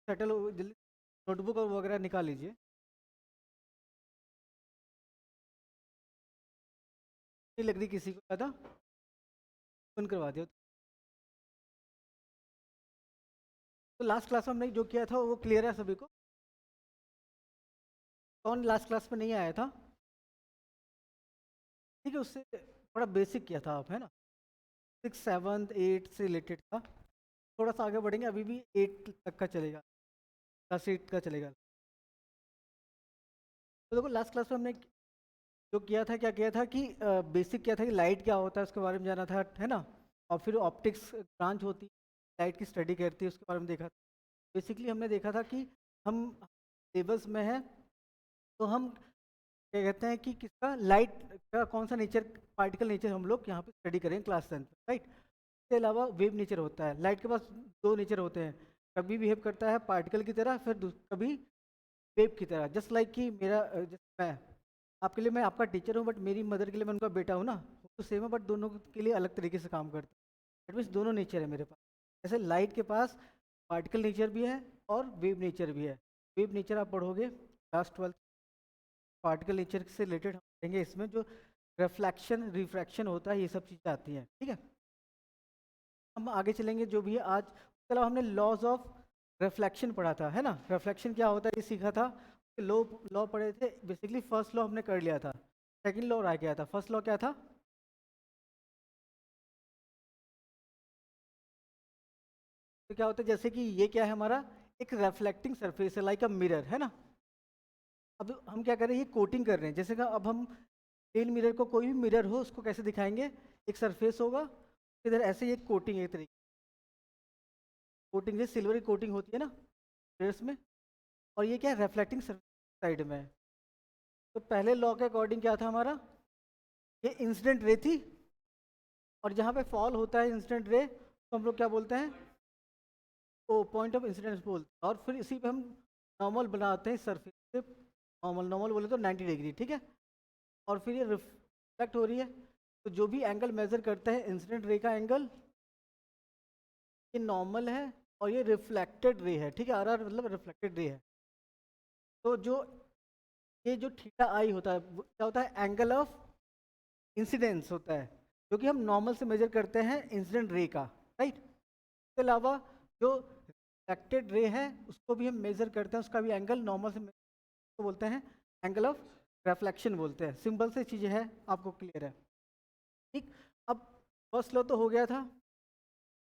Settle हो जल्दी, notebook और वगैरह निकाल लीजिए। नहीं लग रही किसी को ज़्यादा, बंद करवा दिया। तो लास्ट क्लास में हमने जो किया था वो क्लियर है सभी को? कौन लास्ट क्लास में नहीं आया था? ठीक है, उससे थोड़ा बेसिक किया था आप, है ना? 6, 7, 8 से रिलेटेड था। थोड़ा सा आगे बढ़ेंगे, अभी भी 8 तक का चलेगा, क्लास 8 का चलेगा। तो देखो लास्ट क्लास में हमने जो किया था, क्या किया था कि बेसिक किया था कि लाइट क्या होता है उसके बारे में जाना था, है ना? और फिर ऑप्टिक्स ब्रांच होती है, लाइट की स्टडी करती है, उसके बारे में देखा था। बेसिकली हमने देखा था कि हम सिलेबस में है, तो हम क्या कहते हैं कि किसका लाइट का कौन सा नेचर, पार्टिकल नेचर हम लोग यहाँ पे स्टडी करेंगे क्लास 10 राइट। इसके अलावा वेव नेचर होता है, लाइट के पास दो नेचर होते हैं, कभी बिहेव करता है पार्टिकल की तरह, फिर कभी वेव की तरह। जस्ट लाइक कि मेरा मैं आपके लिए मैं आपका टीचर हूँ, बट मेरी मदर के लिए मैं उनका बेटा हूँ ना, तो सेम है, बट दोनों के लिए अलग तरीके से काम करता है। इट मीन्स दोनों नेचर है मेरे पास। जैसे लाइट के पास पार्टिकल नेचर भी है और वेव नेचर भी है। वेव नेचर आप पढ़ोगे क्लास 12, पार्टिकल नेचर से रिलेटेड हम पढ़ेंगे इसमें, जो रिफ्लेक्शन रिफ्रैक्शन होता है, ये सब चीज़ें आती हैं, ठीक है? हम आगे चलेंगे जो भी है आज। उसके अलावा हमने लॉज ऑफ रिफ्लेक्शन पढ़ा था, है ना? रिफ्लेक्शन क्या होता है ये सीखा था। लॉ लॉ पढ़े थे, बेसिकली फर्स्ट लॉ हमने कर लिया था, सेकंड लॉ रह गया था। फर्स्ट लॉ क्या था? तो क्या होता है, जैसे कि ये क्या है हमारा, एक रिफ्लेक्टिंग सरफेस है, लाइक अ मिरर, है ना? अब हम क्या कर रहे हैं, ये कोटिंग कर रहे हैं। जैसे कि अब हम प्लेन मिरर को, कोई भी मिरर हो उसको कैसे दिखाएंगे, एक सरफेस होगा, इधर ऐसे ही एक कोटिंग है, एक तरीके कोटिंग, जैसे सिल्वर की कोटिंग होती है ना मिरर्स में, और ये क्या है, रिफ्लेक्टिंग साइड में है। तो पहले लॉ के अकॉर्डिंग क्या था हमारा, ये इंसिडेंट रे थी, और जहाँ पे फॉल होता है इंसिडेंट रे, तो हम लोग क्या बोलते हैं, वो पॉइंट ऑफ इंसिडेंस बोलते हैं। और फिर इसी पे हम नॉर्मल बनाते हैं सरफेस से, नॉर्मल नॉर्मल बोले तो 90 डिग्री, ठीक है? और फिर ये रिफ्लेक्ट हो रही है, तो जो भी एंगल मेजर करते हैं इंसिडेंट रे का एंगल, ये नॉर्मल है, और ये रिफ्लेक्टेड रे है, ठीक है? आर आर मतलब रिफ्लेक्टेड रे है। तो जो ये जो थीटा आई होता है, क्या होता है, एंगल ऑफ इंसिडेंस होता है, जो कि हम नॉर्मल से मेजर करते हैं इंसिडेंट रे का, राइट? इसके अलावा जो रिफ्लेक्टेड रे है उसको भी हम मेजर करते हैं, उसका भी एंगल नॉर्मल से तो बोलते हैं एंगल ऑफ रिफ्लेक्शन बोलते हैं। सिंपल से चीज़ें है, आपको क्लियर है? ठीक। अब फर्स्ट लॉ तो हो गया था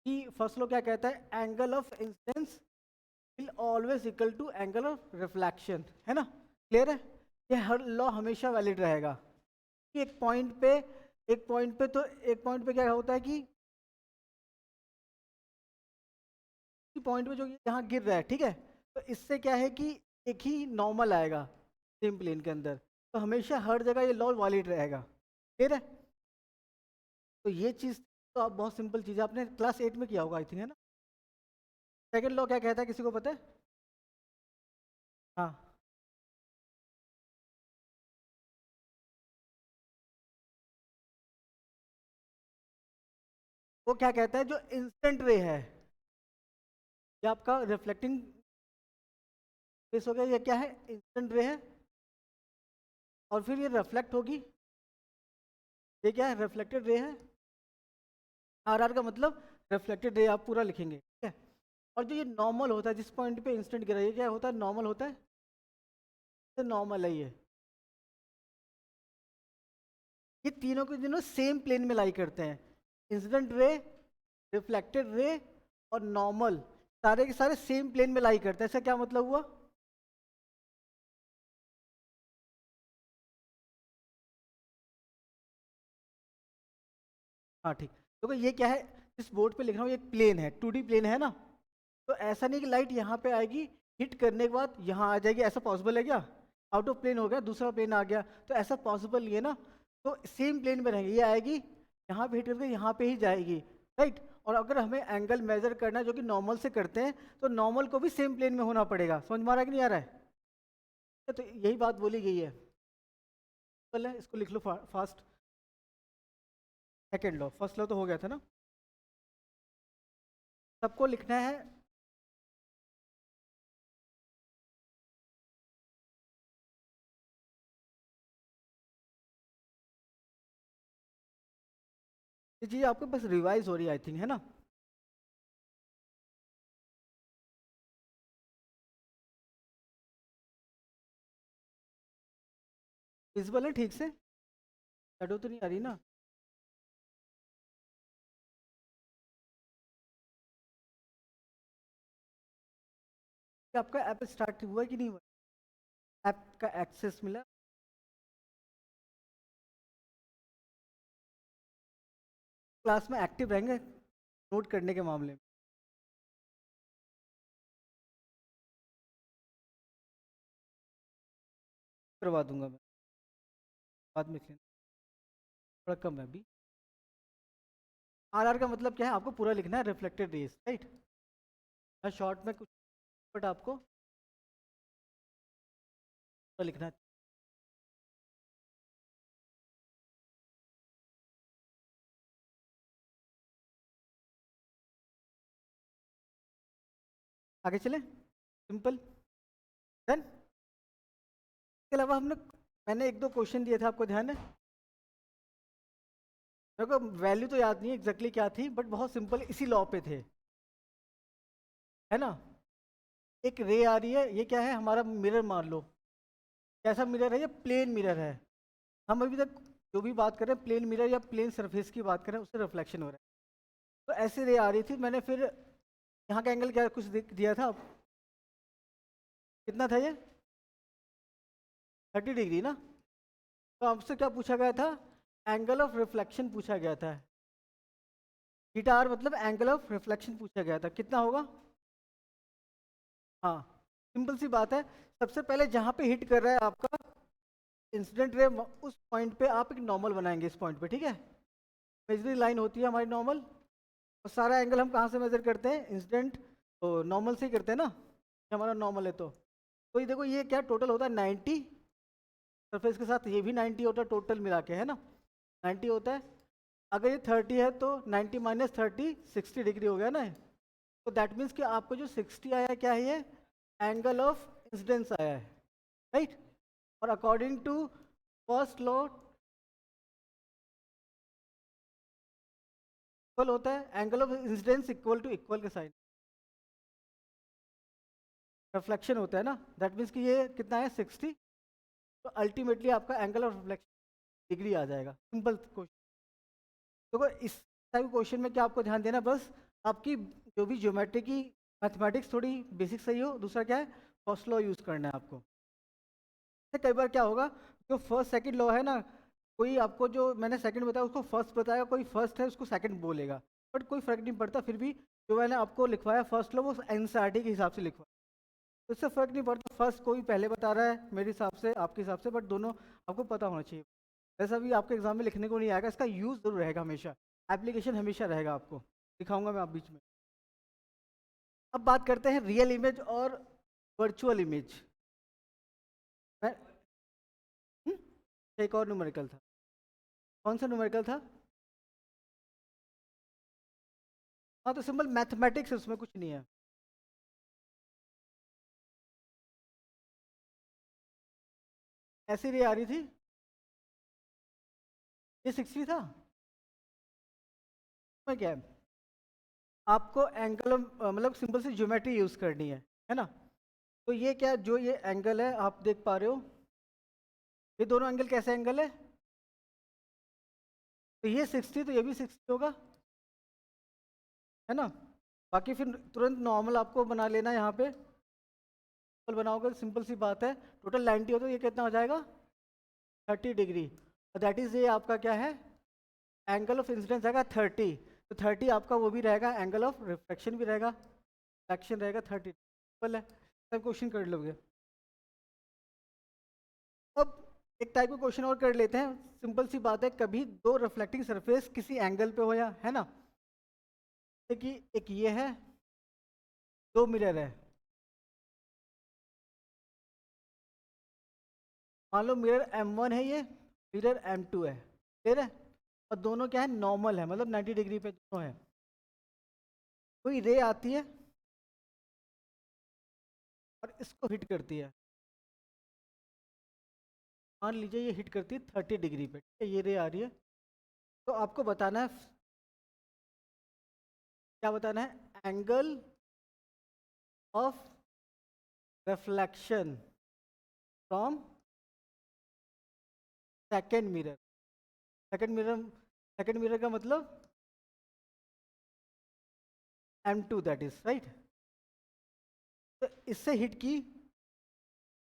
कि फर्स्ट लॉ क्या कहता है, angle of incidence will always equal to angle of reflection, है ना? क्लियर है? ये हर लॉ हमेशा वैलिड रहेगा कि एक पॉइंट पे, एक पॉइंट पे तो एक पॉइंट पे क्या होता है कि पॉइंट पे जो यहाँ गिर रहा है, ठीक है, तो इससे क्या है कि एक ही नॉर्मल आएगा सेम प्लेन के अंदर, तो हमेशा हर जगह ये लॉ वैलिड रहेगा। क्लियर है? तो ये चीज़ तो आप बहुत सिंपल चीज़ है, आपने क्लास 8 में किया होगा आई थिंक, है ना? सेकंड लॉ क्या कहता है, किसी को पता है? हाँ, वो क्या कहता है, जो इंस्टेंट रे है, ये आपका रिफ्लेक्टिंग फेस हो गया, ये क्या है, इंस्टेंट रे है, और फिर ये रिफ्लेक्ट होगी, ये क्या है, रिफ्लेक्टेड रे है। आर आर का मतलब रिफ्लेक्टेड रे, आप पूरा लिखेंगे, ठीक है? और जो ये नॉर्मल होता है, जिस पॉइंट पे इंस्टेंट गिरा, ये क्या होता है, नॉर्मल होता है, तो नॉर्मल है ये तीनों के तीनों सेम प्लेन में लाई करते हैं, इंसिडेंट रे, रिफ्लेक्टेड रे और नॉर्मल, सारे के सारे सेम प्लेन में लाई करते हैं। इसका क्या मतलब हुआ? हाँ ठीक। देखो ये क्या है, इस बोर्ड पे लिख रहा हूँ, ये एक प्लेन है, 2D प्लेन है ना? तो ऐसा नहीं कि लाइट यहाँ पे आएगी, हिट करने के बाद यहाँ आ जाएगी, ऐसा पॉसिबल है क्या? आउट ऑफ प्लेन हो गया, दूसरा प्लेन आ गया, तो ऐसा पॉसिबल नहीं है ना। तो सेम प्लेन में रहेंगे, ये आएगी यहाँ पे हिट करके यहाँ पे ही जाएगी, राइट? और अगर हमें एंगल मेजर करना है जो कि नॉर्मल से करते हैं, तो नॉर्मल को भी सेम प्लेन में होना पड़ेगा। समझ में आ रहा है कि नहीं आ रहा है? तो यही बात बोली गई है। पहले इसको लिख लो fast. Second law, first law तो हो गया था ना? सबको लिखना है, ये चीज़ आपको बस रिवाइज हो रही है आई थिंक, है ना? विजिबल है ठीक से? शैडो तो नहीं आ रही ना? क्या आपका ऐप स्टार्ट हुआ है कि नहीं हुआ? ऐप का एक्सेस मिला? क्लास में एक्टिव रहेंगे नोट करने के मामले में? करवा दूंगा मैं, बाद में लिख लेना। थोड़ा कम है अभी। आर का मतलब क्या है, आपको पूरा लिखना है, रिफ्लेक्टेड रेस, राइट? मैं शॉर्ट में कुछ, बट आपको पूरा लिखना है। आगे चले, सिंपल। डन। इसके अलावा हमने, मैंने एक दो क्वेश्चन दिए थे, आपको ध्यान है? मेरे को वैल्यू तो याद नहीं एग्जैक्टली क्या थी, बट बहुत सिंपल इसी लॉ पे थे, है ना? एक रे आ रही है, ये क्या है, हमारा मिरर मान लो। कैसा मिरर है? ये प्लेन मिरर है। हम अभी तक जो भी बात कर रहे हैं प्लेन मिरर या प्लेन सरफेस की बात कर रहे हैं, उससे रिफ्लेक्शन हो रहा है। तो ऐसे रे आ रही थी, मैंने फिर यहाँ का एंगल क्या कुछ दिया था? कितना था ये? 30 डिग्री ना? तो आपसे क्या पूछा गया था? एंगल ऑफ रिफ्लेक्शन पूछा गया था। थीटा आर मतलब एंगल ऑफ रिफ्लेक्शन पूछा गया था, कितना होगा? हाँ, सिंपल सी बात है। सबसे पहले जहाँ पे हिट कर रहा है आपका इंसिडेंट रे, उस पॉइंट पे आप एक नॉर्मल बनाएंगे, इस पॉइंट पे, ठीक है? इमेजिनरी लाइन होती है हमारी नॉर्मल। और सारा एंगल हम कहाँ से मेजर करते हैं? इंसिडेंट तो नॉर्मल से ही करते हैं ना, ये हमारा नॉर्मल है। तो ये देखो, ये क्या टोटल होता है 90, सरफेस के साथ ये भी 90 होता है टोटल मिला के, है ना? 90 होता है। अगर ये 30 है तो 90 माइनस 30 60 डिग्री हो गया ना? तो दैट मीन्स कि आपको जो 60 आया है, क्या है ये? एंगल ऑफ इंसिडेंस आया है, राइट? और according to first law equal होता है, angle of incidence equal to equal के साइन रिफ्लेक्शन होता है ना? दैट मीन्स कि ये कितना है 60, तो अल्टीमेटली आपका एंगल ऑफ रिफ्लेक्शन डिग्री आ जाएगा। Simple question. देखो इस टाइप क्वेश्चन में क्या आपको ध्यान देना, बस आपकी जो भी ज्योमेट्री की मैथमेटिक्स थोड़ी बेसिक सही हो, दूसरा क्या है, फर्स्ट लॉ यूज करना है आपको। कई बार क्या होगा, जो फर्स्ट सेकंड लॉ है ना, कोई आपको जो मैंने सेकंड बताया उसको फर्स्ट बताएगा, कोई फर्स्ट है उसको सेकंड बोलेगा, बट कोई फर्क नहीं पड़ता। फिर भी जो मैंने आपको लिखवाया फर्स्ट लॉ, वो एनसीईआरटी के हिसाब से लिखवाया, तो इससे फर्क नहीं पड़ता फर्स्ट कोई पहले बता रहा है मेरे हिसाब से, आपके हिसाब से, बट दोनों आपको पता होना चाहिए। ऐसा भी आपके एग्जाम में लिखने को नहीं आएगा, इसका यूज जरूर रहेगा हमेशा, एप्लीकेशन हमेशा रहेगा, आपको दिखाऊंगा मैं आप बीच में। अब बात करते हैं रियल इमेज और वर्चुअल इमेज। मैं एक और न्यूमेरिकल था, कौन सा न्यूमेरिकल था? हाँ, तो सिंपल मैथमेटिक्स है, उसमें कुछ नहीं है। ऐसी रे आ रही थी, ये 60 था। में क्या है, आपको एंगल मतलब सिंपल सी ज्योमेट्री यूज करनी है ना? तो ये क्या, जो ये एंगल है आप देख पा रहे हो, ये दोनों एंगल कैसे एंगल है? तो ये 60 तो ये भी 60 होगा, है ना? बाकी फिर तुरंत नॉर्मल आपको बना लेना है यहाँ पे, नॉर्मल बनाओगे, सिंपल सी बात है। टोटल 90 हो तो ये कितना हो जाएगा? 30 डिग्री। दैट इज ये आपका क्या है, एंगल ऑफ इंसिडेंस रहेगा 30। तो 30 आपका वो भी रहेगा, एंगल ऑफ रिफ्लेक्शन भी रहेगा, रिफ्लेक्शन रहेगा 30। सिंपल है, सब क्वेश्चन कर लोगे। अब एक टाइप का क्वेश्चन और कर लेते हैं, सिंपल सी बात है, कभी दो रिफ्लेक्टिंग सरफेस किसी एंगल पे हो या, है ना? जैसे कि एक ये है, दो मिरर है, मान लो मिरर M1 है, ये मिरर M2 है, क्लियर है? और दोनों क्या है, नॉर्मल है, मतलब 90 डिग्री पे दोनों है। कोई रे आती है और इसको हिट करती है, मान लीजिए ये हिट करती है 30 डिग्री पे, ठीक है? ये रे आ रही है, तो आपको बताना है क्या बताना है? Angle of reflection from second mirror. Second mirror का मतलब M2, दैट इज राइट। तो इससे हिट की,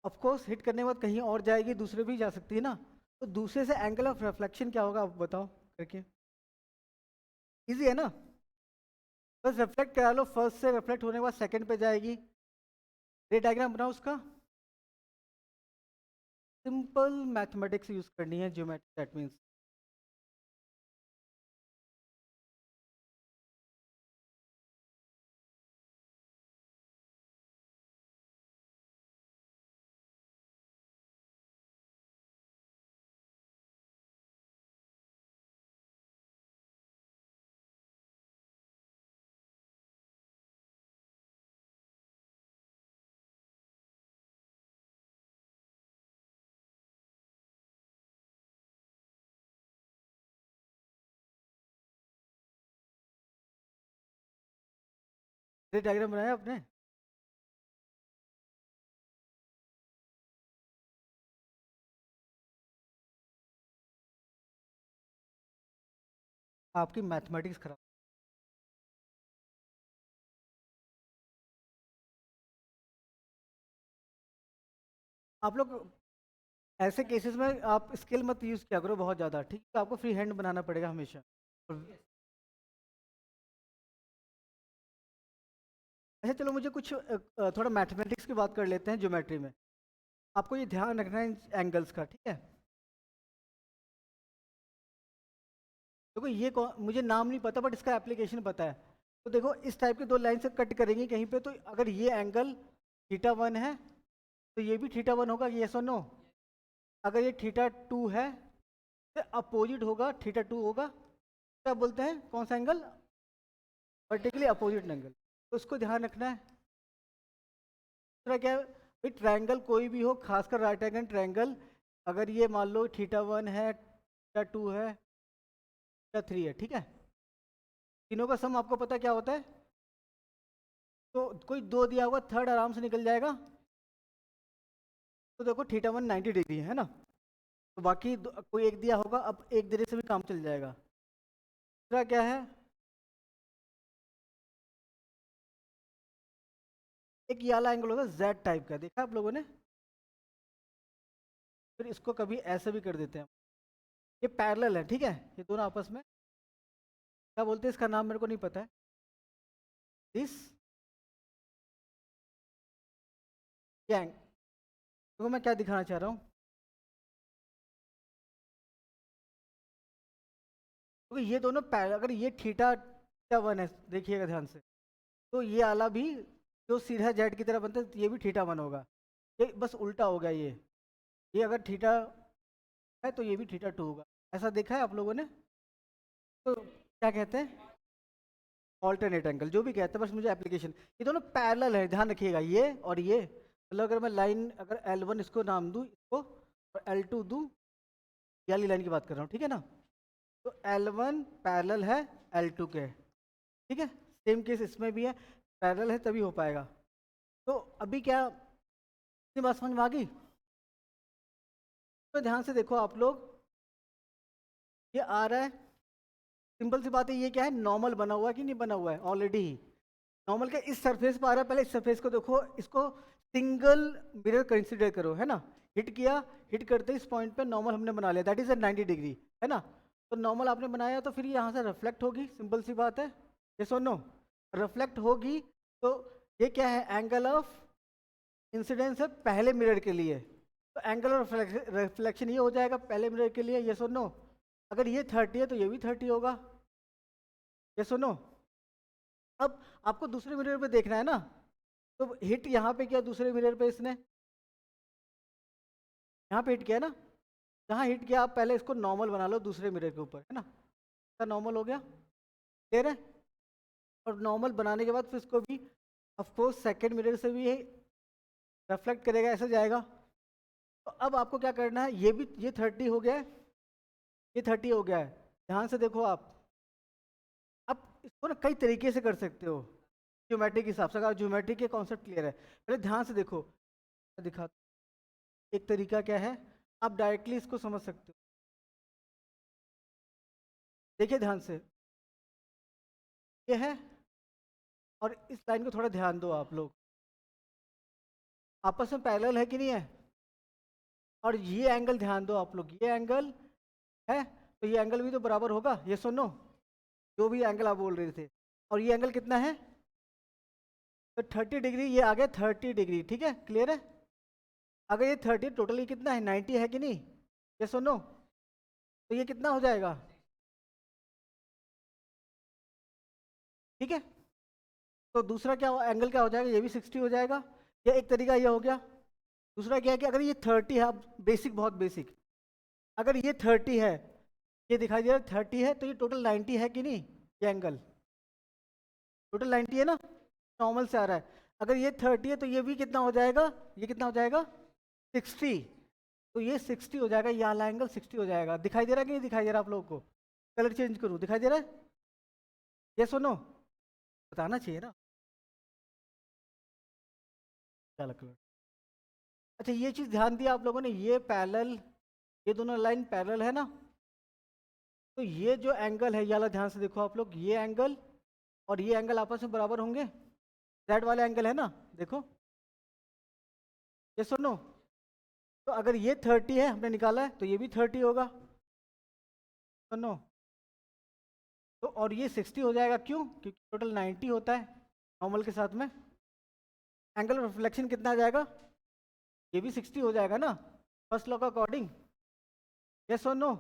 ऑफ कोर्स हिट करने के बाद कहीं और जाएगी, दूसरे भी जा सकती है ना। तो दूसरे से एंगल ऑफ रिफ्लेक्शन क्या होगा, आप बताओ करके। इजी है ना, बस रिफ्लेक्ट करा लो, फर्स्ट से रिफ्लेक्ट होने के बाद सेकंड पे जाएगी। रे डायग्राम बनाओ उसका। सिंपल मैथमेटिक्स यूज करनी है, ज्योमेट्री, दैट मीन्स। रे डायग्राम बनाया आपने? आपकी मैथमेटिक्स खराब। आप लोग ऐसे केसेस में आप स्केल मत यूज किया करो बहुत ज्यादा, ठीक है? आपको फ्री हैंड बनाना पड़ेगा हमेशा। अच्छा चलो, मुझे कुछ थोड़ा मैथमेटिक्स की बात कर लेते हैं ज्योमेट्री में। आपको ये ध्यान रखना है एंगल्स का, ठीक है? देखो ये मुझे नाम नहीं पता बट इसका एप्लीकेशन पता है। तो देखो इस टाइप के दो लाइन से कट करेंगे कहीं पे, तो अगर ये एंगल θ1 है तो ये भी θ1 होगा, यस और नो? अगर ये θ2 है तो अपोजिट होगा, θ2 होगा। क्या बोलते हैं, कौन सा एंगल? Vertically opposite angle. तो उसको ध्यान रखना है। दूसरा क्या है भाई, ट्रायंगल कोई भी हो, खासकर राइट एंगल ट्रायंगल, अगर ये मान लो θ1 है, θ2 है, θ3 है, ठीक है? तीनों का सम आपको पता क्या होता है? तो कोई दो दिया होगा, थर्ड आराम से निकल जाएगा। तो देखो θ1 90 डिग्री है ना, तो बाकी कोई एक दिया होगा, अब एक देने से भी काम चल जाएगा। दूसरा क्या है, एक ये वाला एंगल होगा Z टाइप का, देखा आप लोगों ने? फिर इसको कभी ऐसे भी कर देते हैं। ये पैरेलल है, ठीक है? ये दोनों आपस में क्या बोलते हैं, इसका नाम मेरे को नहीं पता है। दिस गैंग, देखो मैं क्या दिखाना चाह रहा हूँ। क्योंकि ये दोनों पैरेलल, अगर ये θ1 है, देखिएगा ध्यान से, तो ये आला भी जो सीधा जेड की तरह बनता है, ये भी θ1 होगा। ये बस उल्टा हो गया, ये अगर थीटा है तो ये भी θ2 होगा। ऐसा देखा है आप लोगों ने? तो क्या कहते हैं, ऑल्टरनेट एंगल, जो भी कहते हैं, बस मुझे एप्लीकेशन। ये दोनों पैरेलल है, ध्यान रखिएगा, ये और ये। मतलब अगर मैं लाइन, अगर L1 इसको नाम दूँ, इसको, और L2 दूँ, ये वाली लाइन की बात कर रहा हूँ, ठीक है ना? तो L1 पैरेलल है L2 के, ठीक है? सेम केस इसमें भी है, पैरेलल है तभी हो पाएगा। तो अभी क्या, इतनी बात समझ में आ गई? तो ध्यान से देखो आप लोग, ये आ रहा है, सिंपल सी बात है, ये क्या है, नॉर्मल बना हुआ है कि नहीं बना हुआ है ऑलरेडी ही? नॉर्मल के इस सरफेस पर आ रहा है, पहले इस सरफेस को देखो, इसको सिंगल मिरर कंसीडर करो, है ना? हिट किया, हिट करते इस पॉइंट पे नॉर्मल हमने बना लिया, दैट इज 90 डिग्री, है ना? तो नॉर्मल आपने बनाया तो फिर यहाँ से रिफ्लेक्ट होगी, सिंपल सी बात है, ये सुनो, रिफ्लेक्ट होगी। तो ये क्या है, एंगल ऑफ इंसिडेंस है पहले मिरर के लिए। तो एंगल ऑफ रिफ्लेक्शन ये हो जाएगा पहले मिरर के लिए, ये सुनो। अगर ये 30 है तो ये भी 30 होगा, ये सुनो। अब आपको दूसरे मिरर पे देखना है ना, तो हिट यहाँ पे किया दूसरे मिरर पे इसने, यहाँ पे हिट किया ना, जहाँ हिट किया आप पहले इसको नॉर्मल बना लो दूसरे मिरर के ऊपर, है ना? तो नॉर्मल हो गया, क्लियर है? और नॉर्मल बनाने के बाद फिर इसको भी ऑफ कोर्स सेकंड मिरर से भी रिफ्लेक्ट करेगा, ऐसे जाएगा। तो अब आपको क्या करना है, ये भी, ये 30 हो गया है, ये 30 हो गया है, ध्यान से देखो आप। अब इसको ना कई तरीके से कर सकते हो ज्योमेट्री के हिसाब से, अगर ज्योमेट्री के कॉन्सेप्ट क्लियर है। पहले ध्यान से देखो, दिखा, एक तरीका क्या है, आप डायरेक्टली इसको समझ सकते हो। देखिए ध्यान से, ये है, और इस लाइन को थोड़ा ध्यान दो आप लोग, आपस में पैरेलल है कि नहीं है? और ये एंगल ध्यान दो आप लोग, ये एंगल है, तो ये एंगल भी तो बराबर होगा, ये सुनो, जो भी एंगल आप बोल रहे थे। और ये एंगल कितना है? तो 30 डिग्री, ये आ गया 30 डिग्री, ठीक है, क्लियर है? अगर ये 30, टोटल ये कितना है, 90 है कि नहीं? ये सुनो, तो ये कितना हो जाएगा? ठीक है, तो दूसरा क्या एंगल क्या हो जाएगा, ये भी 60 हो जाएगा। ये एक तरीका ये हो गया। दूसरा क्या है कि अगर ये 30 है, अब बेसिक, बहुत बेसिक, अगर ये 30 है, ये दिखाई दे रहा है 30 है, तो ये टोटल 90 है कि नहीं? ये एंगल टोटल 90 है ना, नॉर्मल से आ रहा है। अगर ये 30 है तो ये भी कितना हो जाएगा, ये कितना हो जाएगा, 60। तो ये 60 हो जाएगा, ये वाला एंगल 60 हो जाएगा। दिखाई दे रहा है कि नहीं दिखाई दे रहा आप लोगों को? कलर चेंज करूँ, दिखाई दे रहा है? ये सुनो, बताना चाहिए ना, क्या कलर। अच्छा, ये चीज ध्यान दिया आप लोगों ने, ये पैरेलल, ये दोनों लाइन पैरेलल है ना, तो ये जो एंगल है, ये वाला ध्यान से देखो आप लोग, ये एंगल और ये एंगल आपस में बराबर होंगे, जेड वाले एंगल है ना, देखो, ये सुनो, तो अगर ये 30 है, हमने निकाला है, तो ये भी 30 होगा, सुनो, तो और ये 60 हो जाएगा, क्यों? क्योंकि टोटल 90 होता है नॉर्मल के साथ में। एंगल ऑफ रिफ्लेक्शन कितना आ जाएगा, ये भी 60 हो जाएगा ना, फर्स्ट लॉ का अकॉर्डिंग। यस और नो?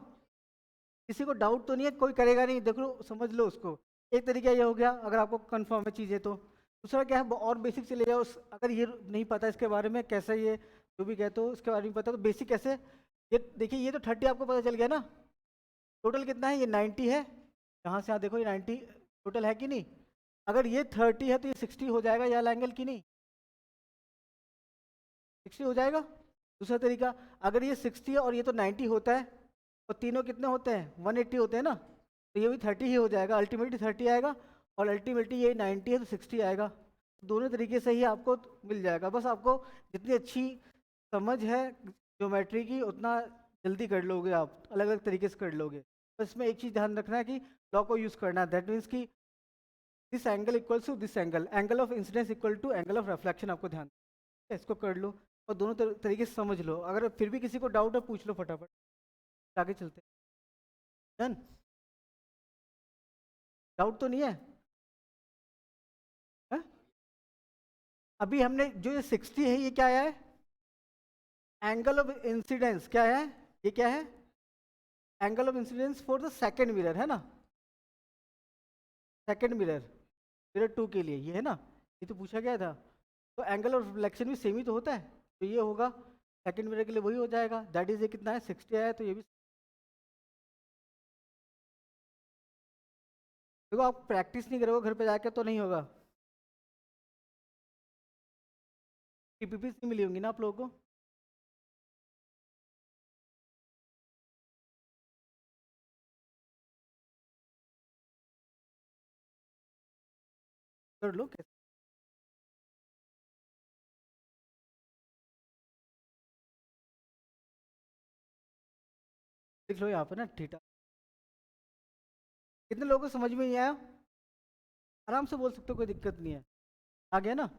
किसी को डाउट तो नहीं है? कोई करेगा नहीं, देखो समझ लो उसको। एक तरीका ये हो गया, अगर आपको कंफर्म है चीज़ें तो। दूसरा क्या है, और बेसिक चले जाओ, अगर ये नहीं पता इसके बारे में कैसे, ये जो भी कहते हो इसके बारे में पता, तो बेसिक कैसे, ये देखिए, ये तो 30 आपको पता चल गया ना, टोटल कितना है, ये 90 है, यहाँ से यहाँ देखो, ये 90 टोटल है कि नहीं? अगर ये 30 है तो ये 60 हो जाएगा, ये वाला एंगल की नहीं, 60 हो जाएगा। दूसरा तरीका, अगर ये 60 है और ये तो 90 होता है, और तीनों कितने होते हैं, 180 होते हैं ना, तो ये भी 30 ही हो जाएगा, अल्टीमेटली 30 आएगा, और अल्टीमेटली ये 90 है तो 60 आएगा। दोनों तरीके से ही आपको मिल जाएगा, बस आपको जितनी अच्छी समझ है ज्योमेट्री की, उतना जल्दी कर लोगे आप, अलग अलग तरीके से कर लोगे। बस इसमें एक चीज़ ध्यान रखना है कि लॉ को यूज़ करना है, दैट मीन्स कि this angle equals to this angle, angle of incidence equal to angle of reflection, आपको ध्यान, इसको कर लो, और दोनों तरीके से समझ लो। अगर फिर भी किसी को डाउट है, पूछ लो फटाफट, आगे चलते हैं। डन? डाउट तो नहीं है? है? अभी हमने जो ये 60 है, ये क्या है, एंगल ऑफ इंसिडेंस क्या है, ये क्या है, angle of incidence for the second mirror, है ना, सेकंड मिरर, मिरर 2 के लिए ये है ना, ये तो पूछा गया था। तो एंगल ऑफ रिफ्लेक्शन भी सेम ही तो होता है, तो ये होगा सेकंड मिरर के लिए वही हो जाएगा, दैट इज, ये कितना है, 60 आया, तो ये भी। देखो, आप प्रैक्टिस नहीं करोगे घर पे जाके तो नहीं होगा, पीपीपी नहीं मिली होंगी ना आप लोगों को? कर लो, कैसे लिख लो यहाँ पे ना, थीटा। कितने लोगों को समझ में नहीं आया? आराम से बोल सकते हो, कोई दिक्कत नहीं है, आ गया ना?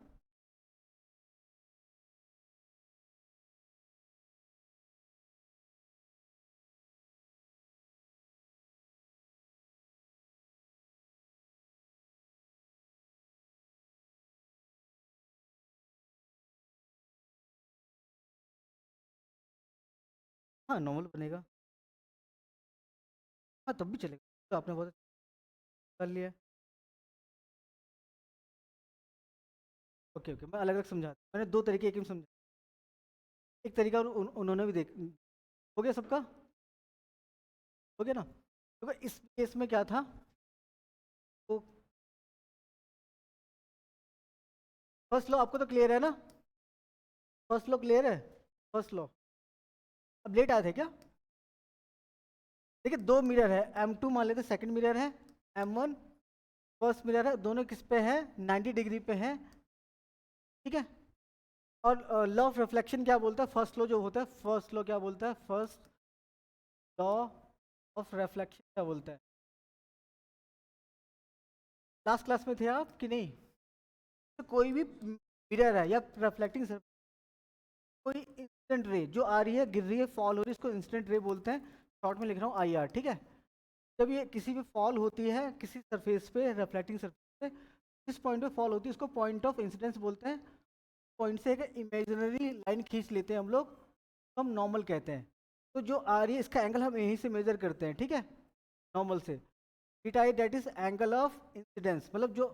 हाँ, नॉर्मल बनेगा, हाँ तब भी चलेगा, तो आपने बहुत अच्छा कर लिया है। ओके ओके, मैं अलग अलग समझा, मैंने दो तरीके एक ही में समझा, एक तरीका उन्होंने भी देख, हो गया सबका, हो गया ना? तो इस केस में क्या था, तो फर्स्ट लॉ आपको तो क्लियर है ना, फर्स्ट लॉ क्लियर है, फर्स्ट लॉ। अब लेट आए थे क्या? देखिए, दो मिरर है, M2 मान लेते, सेकंड मिरर है, M1 फर्स्ट मिरर है, दोनों किस पे है, 90 डिग्री पे है, ठीक है। और लॉ ऑफ रिफ्लेक्शन क्या बोलता है, फर्स्ट लॉ जो होता है, फर्स्ट लॉ क्या बोलता है, फर्स्ट लॉ ऑफ रिफ्लेक्शन क्या बोलता है? लास्ट क्लास में थे आप कि नहीं? तो कोई भी मिरर है या रिफ्लेक्टिंग सर्फेस, कोई इंसिडेंट रे जो आ रही है, गिर रही है, फॉल हो रही है, इसको इंसिडेंट रे बोलते हैं। शॉर्ट में लिख रहा हूँ IR, ठीक है। जब ये किसी भी फॉल होती है किसी सरफेस पे, रिफ्लेक्टिंग सरफेस पे, किस पॉइंट पे फॉल होती है उसको पॉइंट ऑफ इंसिडेंस बोलते हैं। पॉइंट से एक इमेजिनरी लाइन खींच लेते हैं हम लोग, तो हम नॉर्मल कहते हैं। तो जो आ रही है इसका एंगल हम यहीं से मेजर करते हैं, ठीक है, नॉर्मल से। Theta I that is angle of incidence, मतलब जो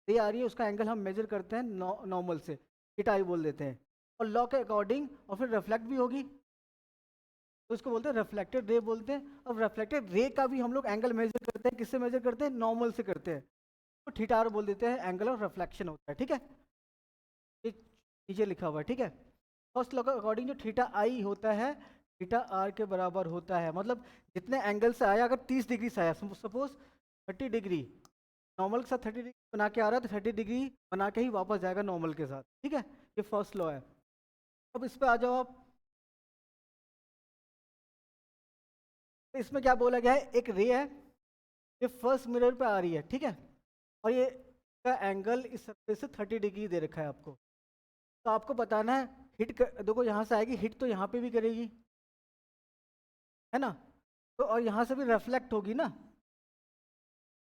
रे आ रही है उसका एंगल हम मेजर करते हैं नॉर्मल से, थीटा आई बोल देते हैं। और लॉ के अकॉर्डिंग और फिर रिफ्लेक्ट भी होगी, तो इसको बोलते हैं रिफ्लेक्टेड रे बोलते हैं। अब रिफ्लेक्टेड रे का भी हम लोग एंगल मेजर करते हैं, किससे मेजर करते हैं, नॉर्मल से करते हैं, तो थीटा आर बोल देते हैं, एंगल ऑफ रिफ्लेक्शन होता है, ठीक है। ये नीचे लिखा हुआ है, ठीक है। फर्स्ट लॉ के अकॉर्डिंग जो थीटा आई होता है थीटा आर के बराबर होता है, मतलब जितने एंगल से आया, अगर 30 डिग्री से आया, सपोज 30 डिग्री, नॉर्मल के साथ 30 डिग्री बना के आ रहा है, तो 30 डिग्री बना के ही वापस जाएगा नॉर्मल के साथ, ठीक है। ये फर्स्ट लॉ है। अब इस पे आ जाओ आप, तो इसमें क्या बोला गया है, एक रे है, ये फर्स्ट मिरर पे आ रही है, ठीक है, और ये का एंगल इस सरफेस से 30 डिग्री दे रखा है आपको। तो आपको बताना है देखो यहाँ से आएगी हिट, तो यहाँ पे भी करेगी, है ना, तो और यहाँ से भी रिफ्लेक्ट होगी ना।